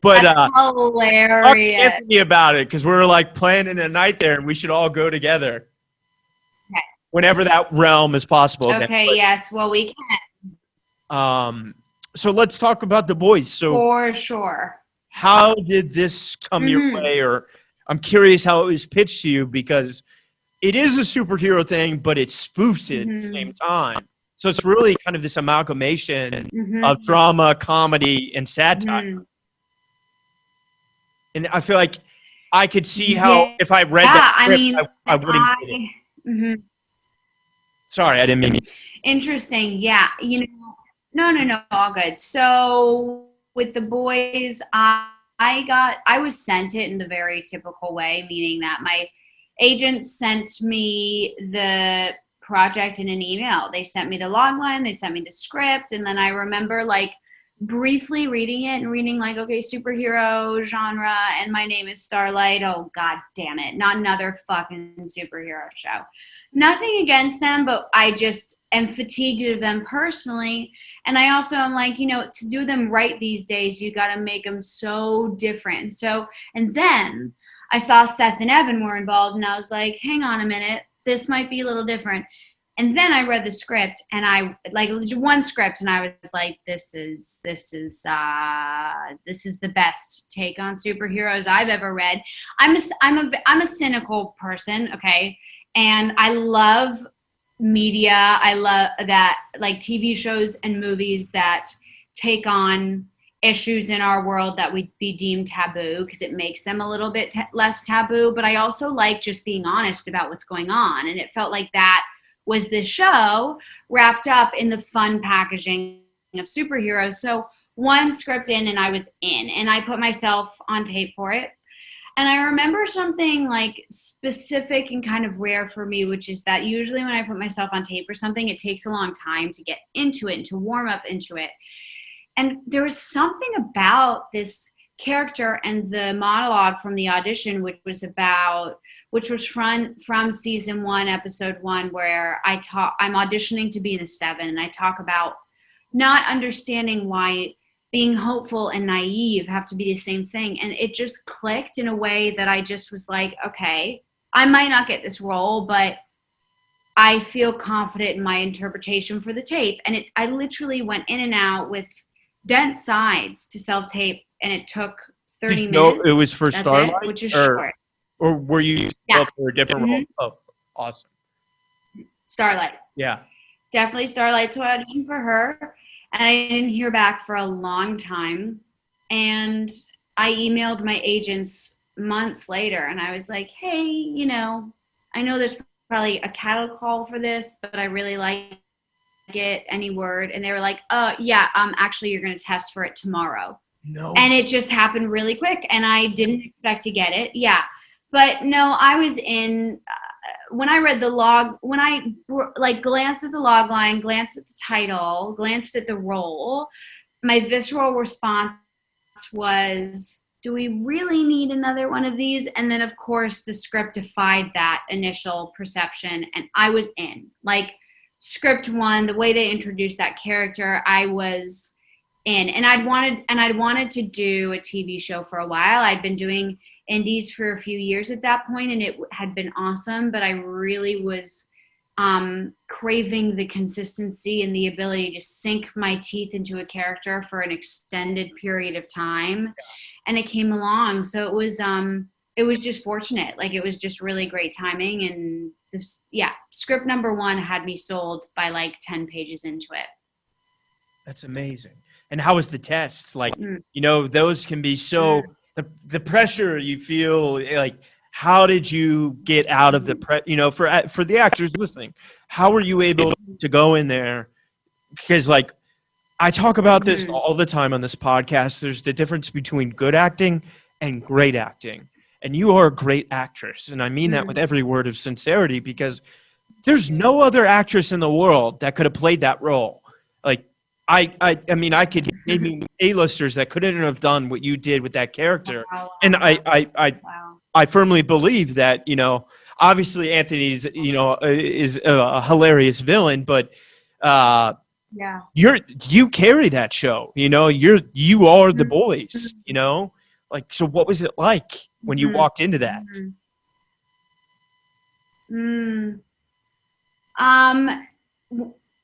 But that's hilarious. Talk to Anthony about it, because we're like planning a night there, and we should all go together. Okay. Whenever that realm is possible. Okay. Yes. Well, we can. So let's talk about The Boys. So for sure. How did this come your way? Or I'm curious how it was pitched to you, because it is a superhero thing, but it spoofs it at the same time. So it's really kind of this amalgamation Mm-hmm. of drama, comedy, and satire. Mm-hmm. And I feel like I could see how Yeah. if I read that Yeah. I script, mean, I wouldn't get it. mhm. Sorry, I didn't mean. Interesting. Yeah. No, all good. So with the boys, I was sent it in the very typical way, meaning that my agent sent me the project in an email. They sent me the log line, they sent me the script, and then I remember like briefly reading it and reading like, okay, superhero genre, and my name is Starlight. Oh god damn it. Not another fucking superhero show. Nothing against them, but I just am fatigued of them personally. And I also am like, to do them right these days, you got to make them so different. And then I saw Seth and Evan were involved, and I was like, hang on a minute, this might be a little different. And then I read the script, and I like one script, and I was like, this is the best take on superheroes I've ever read. I'm a cynical person, okay, and I love media. I love that, like TV shows and movies that take on issues in our world that would be deemed taboo, because it makes them a little bit less taboo. But I also like just being honest about what's going on, and it felt like that was this show wrapped up in the fun packaging of superheroes. So one script in, and I was in, and I put myself on tape for it. And I remember something like specific and kind of rare for me, which is that usually when I put myself on tape for something, it takes a long time to get into it and to warm up into it. And there was something about this character and the monologue from the audition, which was from season 1, episode 1, where I'm auditioning to be in a 7, and I talk about not understanding why being hopeful and naive have to be the same thing. And it just clicked in a way that I just was like, okay, I might not get this role, but I feel confident in my interpretation for the tape. And I literally went in and out with dense sides to self-tape, and it took 30 minutes. It was for That's Starlight? it, which is short. Or were you Yeah. for a different role? Oh, awesome. Starlight. Yeah. Definitely Starlight. So I auditioned for her, and I didn't hear back for a long time. And I emailed my agents months later, and I was like, hey, I know there's probably a cattle call for this, but I really like it. Any word? And they were like, yeah, actually you're going to test for it tomorrow. No. And it just happened really quick, and I didn't expect to get it. Yeah. But no, I was in, when I read the log, when I like glanced at the log line, glanced at the title, glanced at the role, my visceral response was, do we really need another one of these? And then of course the script defied that initial perception, and I was in. Like script 1, the way they introduced that character, I was in. And I'd wanted to do a TV show for a while. I'd been doing indies for a few years at that point, and it had been awesome, but I really was craving the consistency and the ability to sink my teeth into a character for an extended period of time. And it came along. So it was just fortunate. Like it was just really great timing. And script number 1 had me sold by like 10 pages into it. That's amazing. And how was the test? Like, those can be so, the pressure you feel, like, how did you get out of the for the actors listening, how were you able to go in there? Because like, I talk about this all the time on this podcast. There's the difference between good acting and great acting. And you are a great actress. And I mean that with every word of sincerity, because there's no other actress in the world that could have played that role. Like, I mean, I could maybe A-listers that couldn't have done what you did with that character. Wow. And I firmly believe that, obviously Anthony's, is a hilarious villain, but you carry that show, you are the boys, like, so what was it like when you walked into that?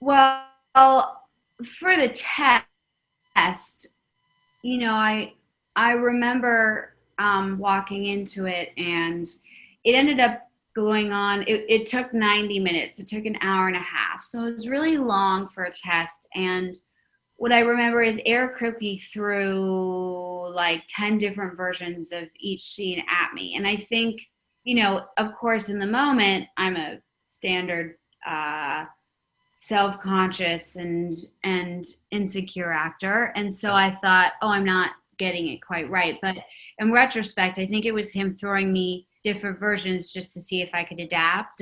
Well, for the test, I remember walking into it, and it ended up going on. It took 90 minutes. It took an hour and a half. So it was really long for a test. And what I remember is Eric Kripke threw like 10 different versions of each scene at me. And I think, you know, of course, in the moment, I'm a standard self-conscious and insecure actor. And so I thought, oh, I'm not getting it quite right. But in retrospect, I think it was him throwing me different versions just to see if I could adapt.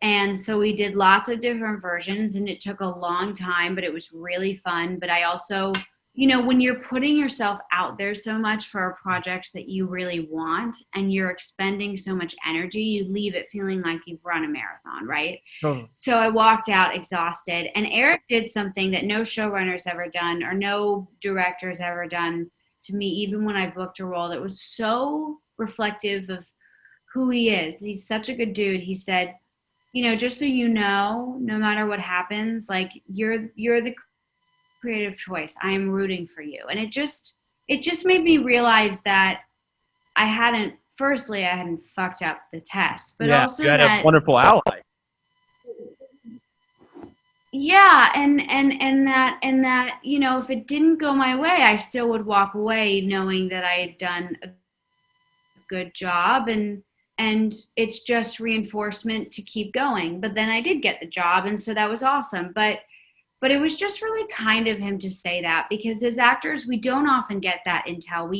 And so we did lots of different versions, and it took a long time, but it was really fun. But I also, you know, when you're putting yourself out there so much for a project that you really want and you're expending so much energy, you leave it feeling like you've run a marathon, right? Totally. So I walked out exhausted. And Eric did something that no showrunner's ever done or no director's ever done to me, even when I booked a role, that was so reflective of who he is. He's such a good dude. He said, you know, just so you know, no matter what happens, like you're the creative choice. I am rooting for you. And it just made me realize that I hadn't fucked up the test, but also you had that a wonderful ally. Yeah, and that, you know, if it didn't go my way, I still would walk away knowing that I had done a good job, and it's just reinforcement to keep going. But then I did get the job, and so that was awesome. But it was just really kind of him to say that, because as actors, we don't often get that intel.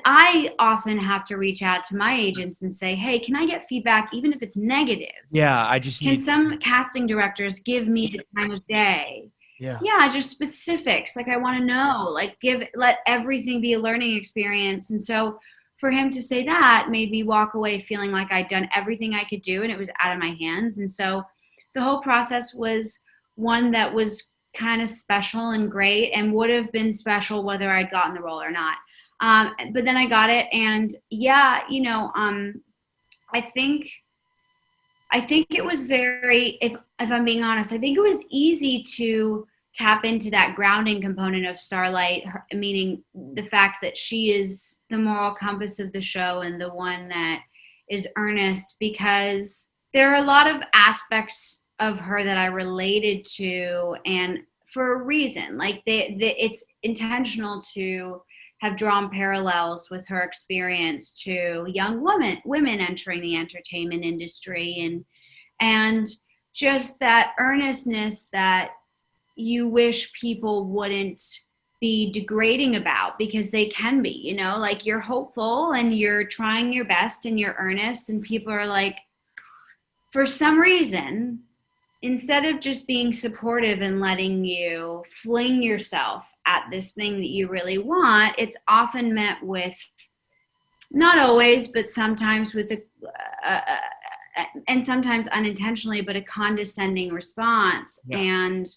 I often have to reach out to my agents and say, hey, can I get feedback, even if it's negative? Yeah, Can some casting directors give me the time of day? Yeah, just specifics. Like, I want to know, like, let everything be a learning experience. And so for him to say that made me walk away feeling like I'd done everything I could do and it was out of my hands. And so the whole process was one that was kind of special and great, and would have been special whether I'd gotten the role or not. But then I got it, and yeah, you know, I think it was very, if I'm being honest, I think it was easy to tap into that grounding component of Starlight, meaning the fact that she is the moral compass of the show and the one that is earnest, because there are a lot of aspects of her that I related to, and for a reason. Like, it's intentional to have drawn parallels with her experience to young women entering the entertainment industry, and just that earnestness that you wish people wouldn't be degrading about, because they can be, you know, like, you're hopeful and you're trying your best and you're earnest, and people are like, for some reason, instead of just being supportive and letting you fling yourself at this thing that you really want, it's often met with, not always, but sometimes with and sometimes unintentionally, but a condescending response. Yeah. And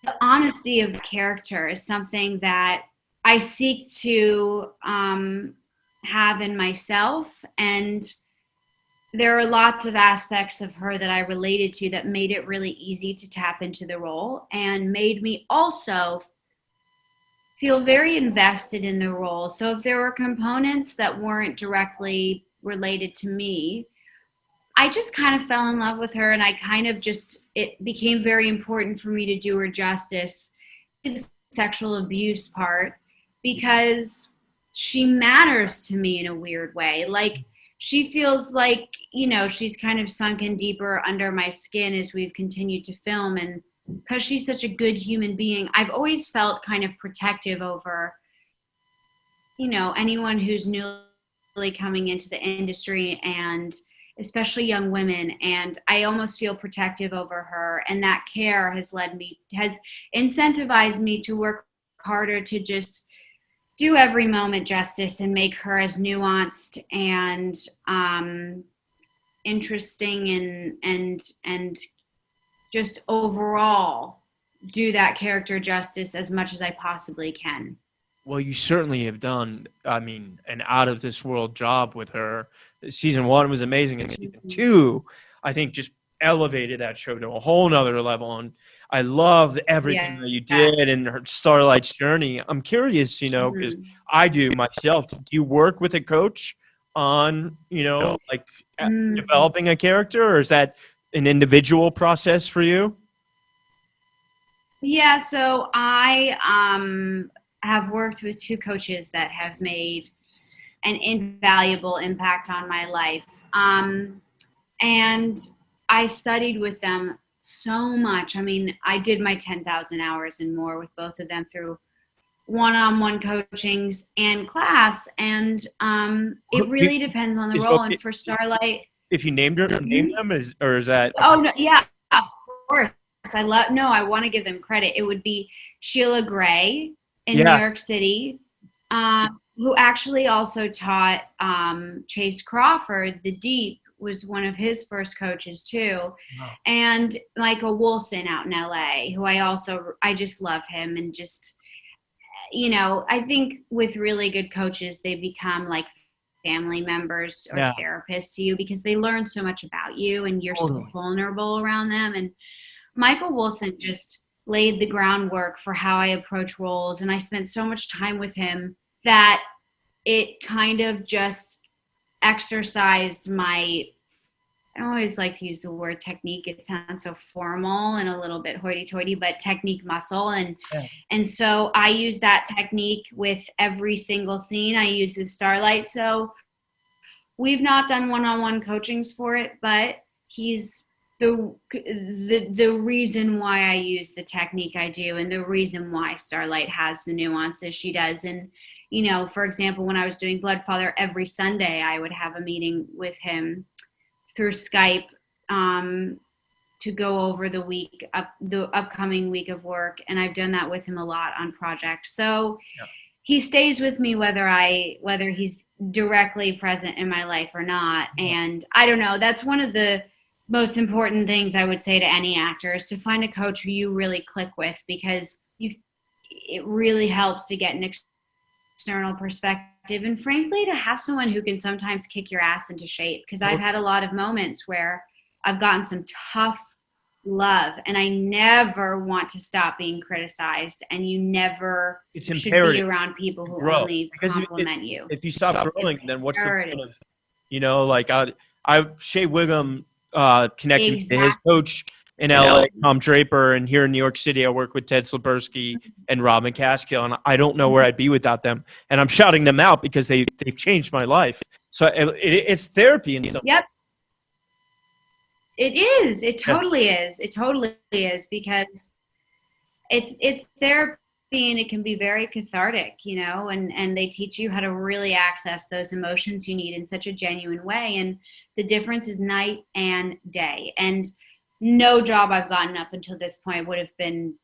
the honesty of the character is something that I seek to have in myself, and there are lots of aspects of her that I related to that made it really easy to tap into the role, and made me also feel very invested in the role. So if there were components that weren't directly related to me, I just kind of fell in love with her, and I kind of it became very important for me to do her justice in the sexual abuse part, because she matters to me in a weird way. Like, she feels like, you know, she's kind of sunken deeper under my skin as we've continued to film. And because she's such a good human being, I've always felt kind of protective over, you know, anyone who's newly coming into the industry, and especially young women. And I almost feel protective over her. And that care has incentivized me to work harder to just do every moment justice and make her as nuanced and interesting and just overall do that character justice as much as I possibly can. Well, you certainly have done, I mean, an out of this world job with her. Season 1 was amazing, and season 2, I think, just elevated that show to a whole nother level. And I love everything that you did in her Starlight's journey. I'm curious, you know, because I do myself. Do you work with a coach on, you know, like Mm. developing a character, or is that an individual process for you? Yeah, so I have worked with two coaches that have made an invaluable impact on my life. And I studied with them so much. I mean, I did my 10,000 hours and more with both of them through one-on-one coachings and class. And it If, really depends on the is role. And for Starlight, if you name them, is that oh no, yeah, of course. I want to give them credit. It would be Sheila Gray in New yeah. York City, who actually also taught Chase Crawford. The Deep was one of his first coaches too. Wow. And Michael Wilson out in LA, who I just love him. And just, you know, I think with really good coaches, they become like family members or Yeah. therapists to you because they learn so much about you and you're so Totally. vulnerable around them. And Michael Wilson just laid the groundwork for how I approach roles. And I spent so much time with him that it kind of just exercised my, I always like to use the word technique. It sounds so formal and a little bit hoity-toity, but technique muscle. And so I use that technique with every single scene. I use the Starlight. So we've not done one-on-one coachings for it, but he's the reason why I use the technique I do, and the reason why Starlight has the nuances she does. And, you know, for example, when I was doing Bloodfather, every Sunday I would have a meeting with him through Skype to go over the upcoming week of work. And I've done that with him a lot on projects. So he stays with me whether he's directly present in my life or not. And I don't know, that's one of the most important things I would say to any actor is to find a coach who you really click with, because it really helps to get an external perspective, and frankly to have someone who can sometimes kick your ass into shape, because I've had a lot of moments where I've gotten some tough love, and I never want to stop being criticized, and you never should be around people who only compliment you. If you stop growing, then what's the point of, you know, like Shea Wiggum connected me to his coach in LA, Tom Draper, and here in New York City, I work with Ted Slabowski and Robin Caskill, and I don't know where I'd be without them. And I'm shouting them out because they've changed my life. So it's therapy in some way. Yep. It is. It totally is. It totally is, because it's therapy, and it can be very cathartic, you know, and they teach you how to really access those emotions you need in such a genuine way. And the difference is night and day. And no job I've gotten up until this point would have been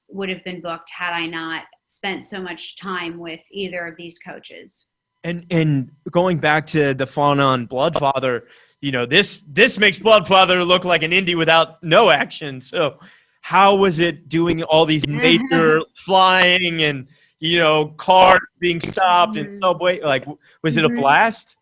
booked had I not spent so much time with either of these coaches. And going back to the fauna on Bloodfather, you know, this makes Bloodfather look like an indie without no action. So how was it doing all these major flying and, you know, cars being stopped and subway? Like, was it a blast?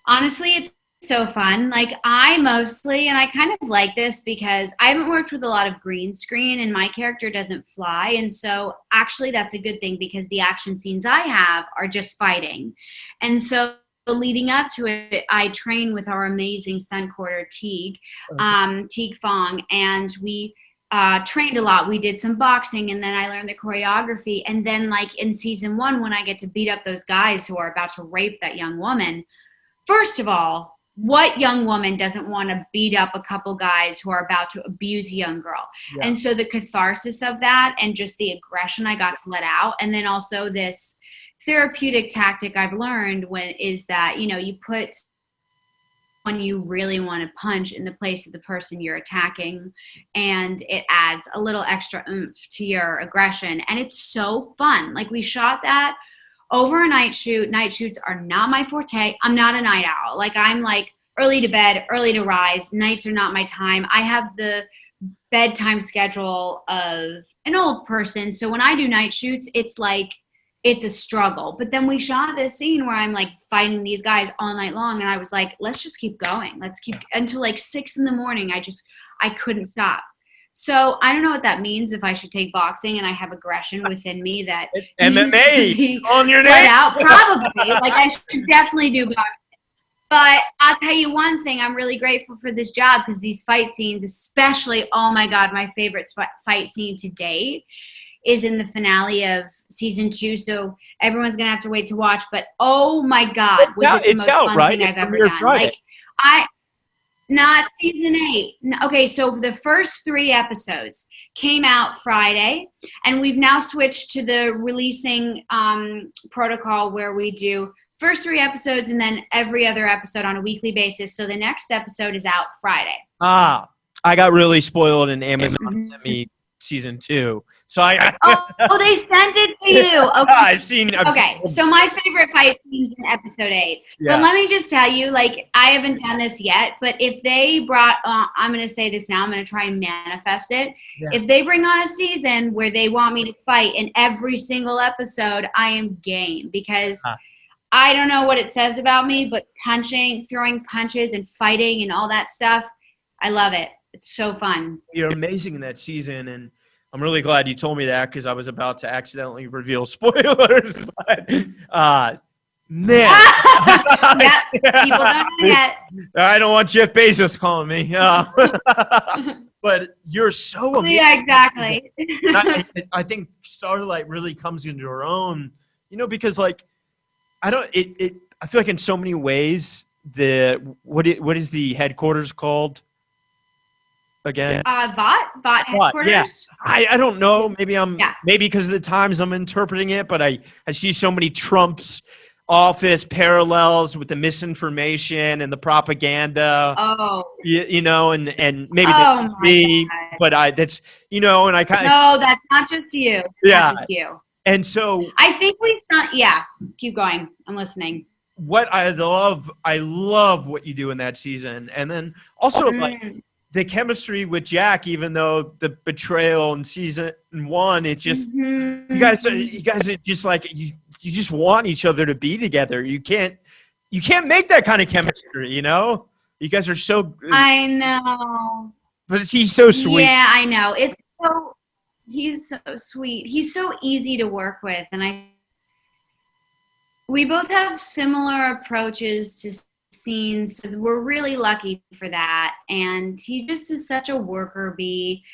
Honestly, it's so fun. Like, and I kind of like this because I haven't worked with a lot of green screen, and my character doesn't fly. And so actually that's a good thing, because the action scenes I have are just fighting. And so leading up to it, I train with our amazing stunt quarter, Teague Fong, and we trained a lot. We did some boxing, and then I learned the choreography. And then, like, in season 1, when I get to beat up those guys who are about to rape that young woman, first of all, what young woman doesn't want to beat up a couple guys who are about to abuse a young girl? Yeah. And so the catharsis of that, and just the aggression I got to let out, and then also this therapeutic tactic I've learned is that, you know, you put when you really want to punch in the place of the person you're attacking, and it adds a little extra oomph to your aggression. And it's so fun. Like, we shot that over a night shoot. Night shoots are not my forte. I'm not a night owl. Like, I'm like early to bed, early to rise. Nights are not my time. I have the bedtime schedule of an old person. So when I do night shoots, it's like, it's a struggle. But then we shot this scene where I'm like fighting these guys all night long. And I was like, let's just keep going. Let's keep until like 6 a.m. I couldn't stop. So I don't know what that means, if I should take boxing and I have aggression within me that needs to MMA be on your let name. out. Probably. Like I should definitely do boxing. But I'll tell you one thing, I'm really grateful for this job because these fight scenes, especially, oh my God, my favorite fight scene to date is in the finale of season 2. So everyone's going to have to wait to watch. But oh my God, was it the most fun right? thing It I've ever premiered done. Friday. Like, not season 8. Okay, so the first 3 episodes came out Friday, and we've now switched to the releasing protocol where we do first 3 episodes and then every other episode on a weekly basis. So the next episode is out Friday. I got really spoiled and Amazon sent me season 2. So oh, they sent it to you. Okay. I've seen. Okay, so my favorite fight scene is in episode 8. Yeah. But let me just tell you, like, I haven't done this yet, but if they brought, I'm going to say this now, I'm going to try and manifest it. Yeah. If they bring on a season where they want me to fight in every single episode, I am game, because I don't know what it says about me, but throwing punches and fighting and all that stuff, I love it. It's so fun. You're amazing in that season, and I'm really glad you told me that because I was about to accidentally reveal spoilers. Man. Yep, people don't forget. I don't want Jeff Bezos calling me. But you're so amazing. Yeah, exactly. I think Starlight really comes into her own, because like, I feel like in so many ways, what is the headquarters called again? Vought headquarters. Yeah. I don't know. Maybe maybe because of the times I'm interpreting it, but I see so many Trump's office parallels with the misinformation and the propaganda. Oh. And maybe that's me, but that's and I kind of. No, that's not just you. Yeah. Not just you. And so I think we've done. Yeah. Keep going. I'm listening. What I love what you do in that season, and then also like the chemistry with Jack, even though the betrayal in season 1, it just you guys are just like you just want each other to be together. You can't make that kind of chemistry, You guys are so. I know. But he's so sweet. Yeah, I know. He's so sweet. He's so easy to work with, and we both have similar approaches to scenes, so we're really lucky for that. And he just is such a worker bee,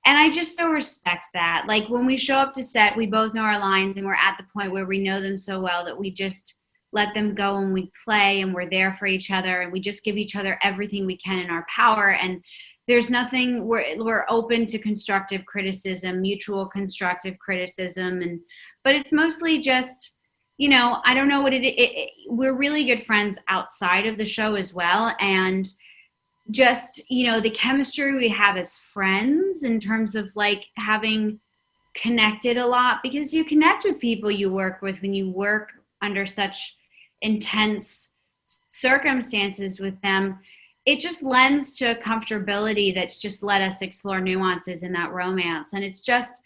and I just so respect that. Like, when we show up to set, we both know our lines, and we're at the point where we know them so well that we just let them go and we play, and we're there for each other, and we just give each other everything we can in our power. And there's nothing, we're open to constructive criticism, mutual constructive criticism, but it's mostly just, I don't know what we're really good friends outside of the show as well. And just, the chemistry we have as friends in terms of like having connected a lot, because you connect with people you work with when you work under such intense circumstances with them. It just lends to a comfortability that's just let us explore nuances in that romance. And it's just,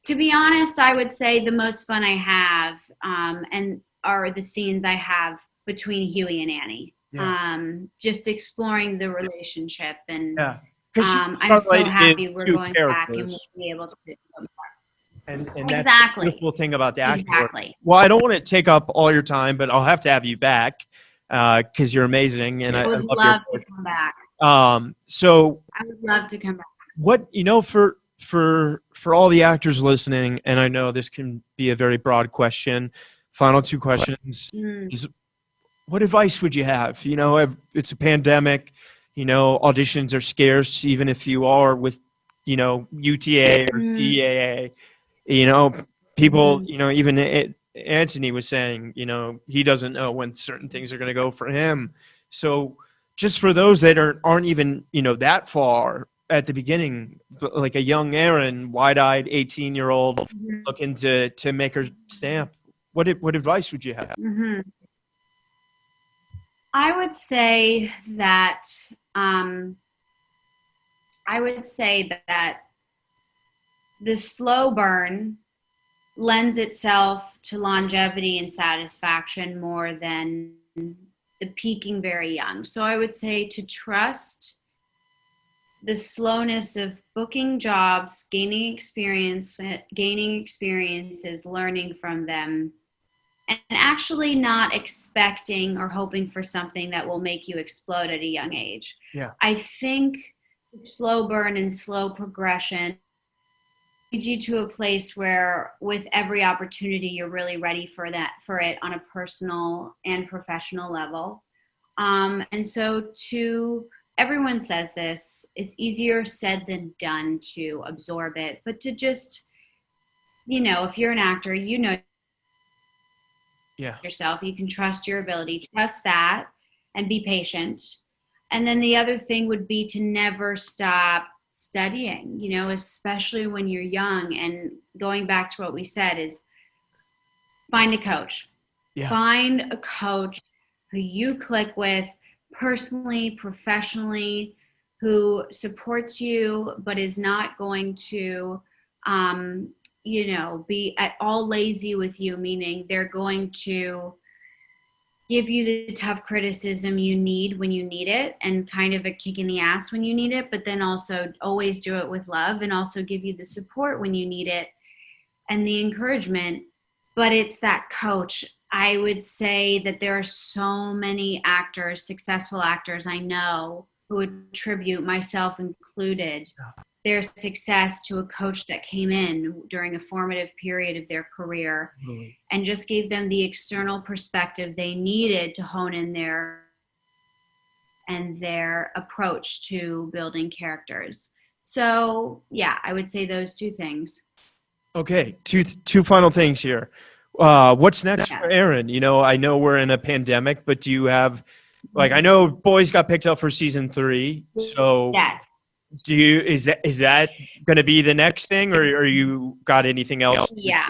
to be honest, I would say the most fun I have and are the scenes I have between Huey and Annie. Yeah. Just exploring the relationship. And I'm so happy we're going back and we'll be able to do more. And that's the beautiful thing about the acting work. Well, I don't want to take up all your time, but I'll have to have you back because you're amazing. And I would love to come back. So I would love to come back. What, for all the actors listening, and I know this can be a very broad question, final 2 questions is, what advice would you have? It's a pandemic, auditions are scarce, even if you are with, UTA or CAA, people, even Anthony was saying, he doesn't know when certain things are going to go for him. So just for those that aren't even, that far at the beginning, like a young Erin, wide-eyed 18-year-old looking to make her stamp, what advice would you have? I would say that the slow burn lends itself to longevity and satisfaction more than the peaking very young. So I would say to trust the slowness of booking jobs, gaining experiences, learning from them, and actually not expecting or hoping for something that will make you explode at a young age. Yeah. I think slow burn and slow progression leads you to a place where with every opportunity you're really ready for it on a personal and professional level. And so everyone says this, it's easier said than done to absorb it, but to just, if you're an actor, yourself, you can trust your ability, trust that, and be patient. And then the other thing would be to never stop studying, especially when you're young. And going back to what we said is find a coach. Yeah. Find a coach who you click with personally, professionally, who supports you, but is not going to, be at all lazy with you, meaning they're going to give you the tough criticism you need when you need it and kind of a kick in the ass when you need it, but then also always do it with love and also give you the support when you need it and the encouragement. But it's that coach. I would say that there are so many actors, successful actors I know, who attribute, myself included, their success to a coach that came in during a formative period of their career and just gave them the external perspective they needed to hone in their approach to building characters. So, yeah, I would say those two things. Okay, two final things here. What's next for Erin? I know we're in a pandemic, but do you have, I know Boys got picked up for season 3. So yes. Is that going to be the next thing, or you got anything else? Yeah.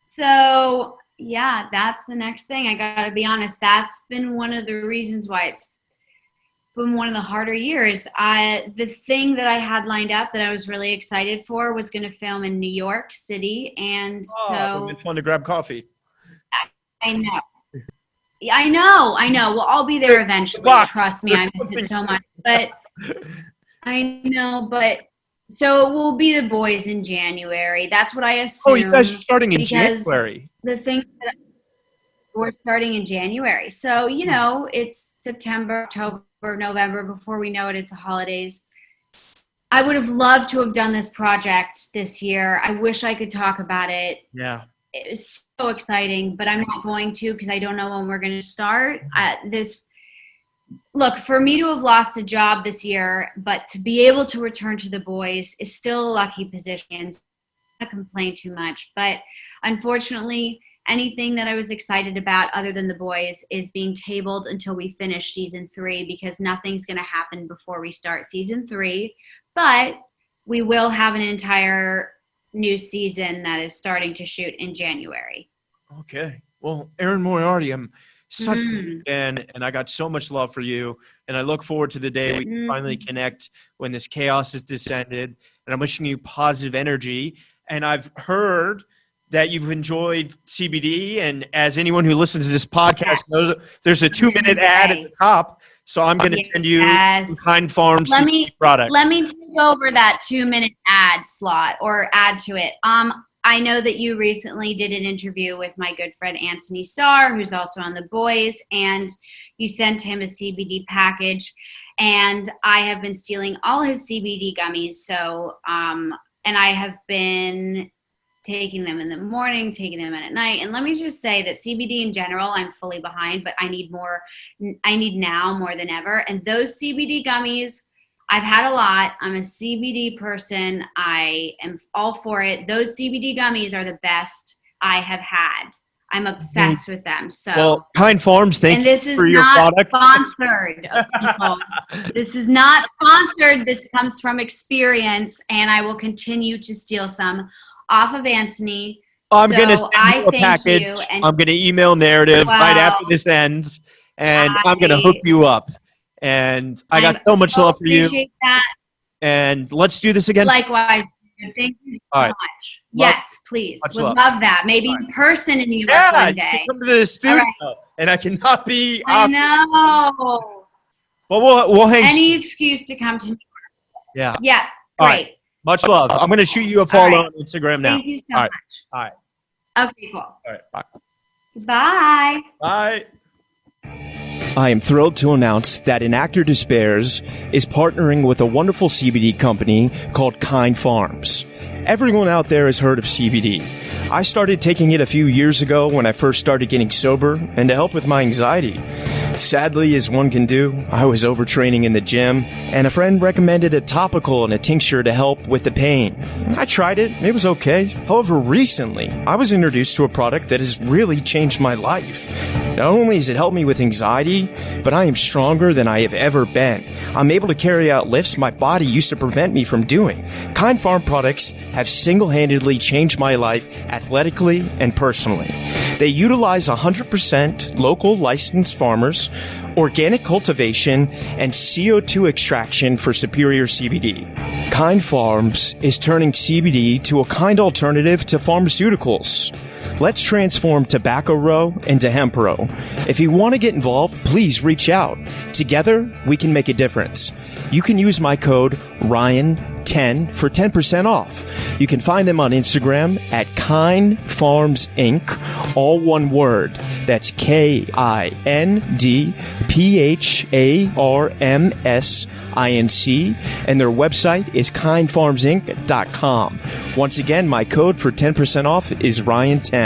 So yeah, that's the next thing. I got to be honest. That's been one of the reasons why it's been one of the harder years. The thing that I had lined up that I was really excited for was going to film in New York City, and so it's fun to grab coffee. I know. I know. Well, I'll be there eventually. Trust me, I miss it so much. But I know. But so it will be The Boys in January. That's what I assume. Oh, you guys are starting in January. The thing that we're starting in January. So it's September, October, November. Before we know it, it's the holidays. I would have loved to have done this project this year. I wish I could talk about it. Yeah. It was so exciting, but I'm not going to because I don't know when we're going to start. Look, for me to have lost a job this year, but to be able to return to The Boys is still a lucky position. I'm not going to complain too much, but unfortunately, anything that I was excited about other than The Boys is being tabled until we finish season 3 because nothing's going to happen before we start season 3. But we will have an entire new season that is starting to shoot in January. Okay. Well, Erin Moriarty, I'm such a fan, and I got so much love for you, and I look forward to the day we can finally connect when this chaos is descended, and I'm wishing you positive energy. And I've heard that you've enjoyed CBD, and as anyone who listens to this podcast knows, there's a 2-minute ad at the top. So I'm going to send you some Kind Farms product. Let me take over that 2-minute ad slot or add to it. I know that you recently did an interview with my good friend Anthony Starr, who's also on The Boys, and you sent him a CBD package. And I have been stealing all his CBD gummies. So, and I have been taking them in the morning, taking them at night. And let me just say that CBD in general, I'm fully behind, but I need now more than ever. And those CBD gummies, I've had a lot. I'm a CBD person. I am all for it. Those CBD gummies are the best I have had. I'm obsessed with them. So, well, Kind Farms, thank you for your product. Sponsored. This is not sponsored. This comes from experience, and I will continue to steal some off of Anthony. I'm going to send you a package. I'm going to email Narrative right after this ends, and I'm going to hook you up. And I got so much love for you. Appreciate that. And let's do this again. Likewise. Thank you so much. Yes, please. Would love that. Maybe in person in New York one day. Come to the studio, and I cannot be. I know. Well, we'll hang. Any excuse to come to New York. Yeah. Yeah. All Great. right. Much love. I'm going to shoot you a follow on Instagram now. Thank you so All much. right. Okay, cool. All right. Bye. Bye. Bye. I am thrilled to announce that An Actor Despairs is partnering with a wonderful CBD company called Kind Farms. Everyone out there has heard of CBD. I started taking it a few years ago when I first started getting sober and to help with my anxiety. Sadly, as one can do, I was overtraining in the gym, and a friend recommended a topical and a tincture to help with the pain. I tried it. It was okay. However, recently, I was introduced to a product that has really changed my life. Not only has it helped me with anxiety, but I am stronger than I have ever been. I'm able to carry out lifts my body used to prevent me from doing. Kind Farm products have single-handedly changed my life athletically and personally. They utilize 100% local licensed farmers, organic cultivation, and CO2 extraction for superior CBD. Kind Farms is turning CBD to a kind alternative to pharmaceuticals. Let's transform Tobacco Row into Hemp Row. If you want to get involved, please reach out. Together, we can make a difference. You can use my code RYAN10 for 10% off. You can find them on Instagram at Kind Farms Inc., all one word. That's KINDPHARMSINC, and their website is kindfarmsinc.com. Once again, my code for 10% off is RYAN10.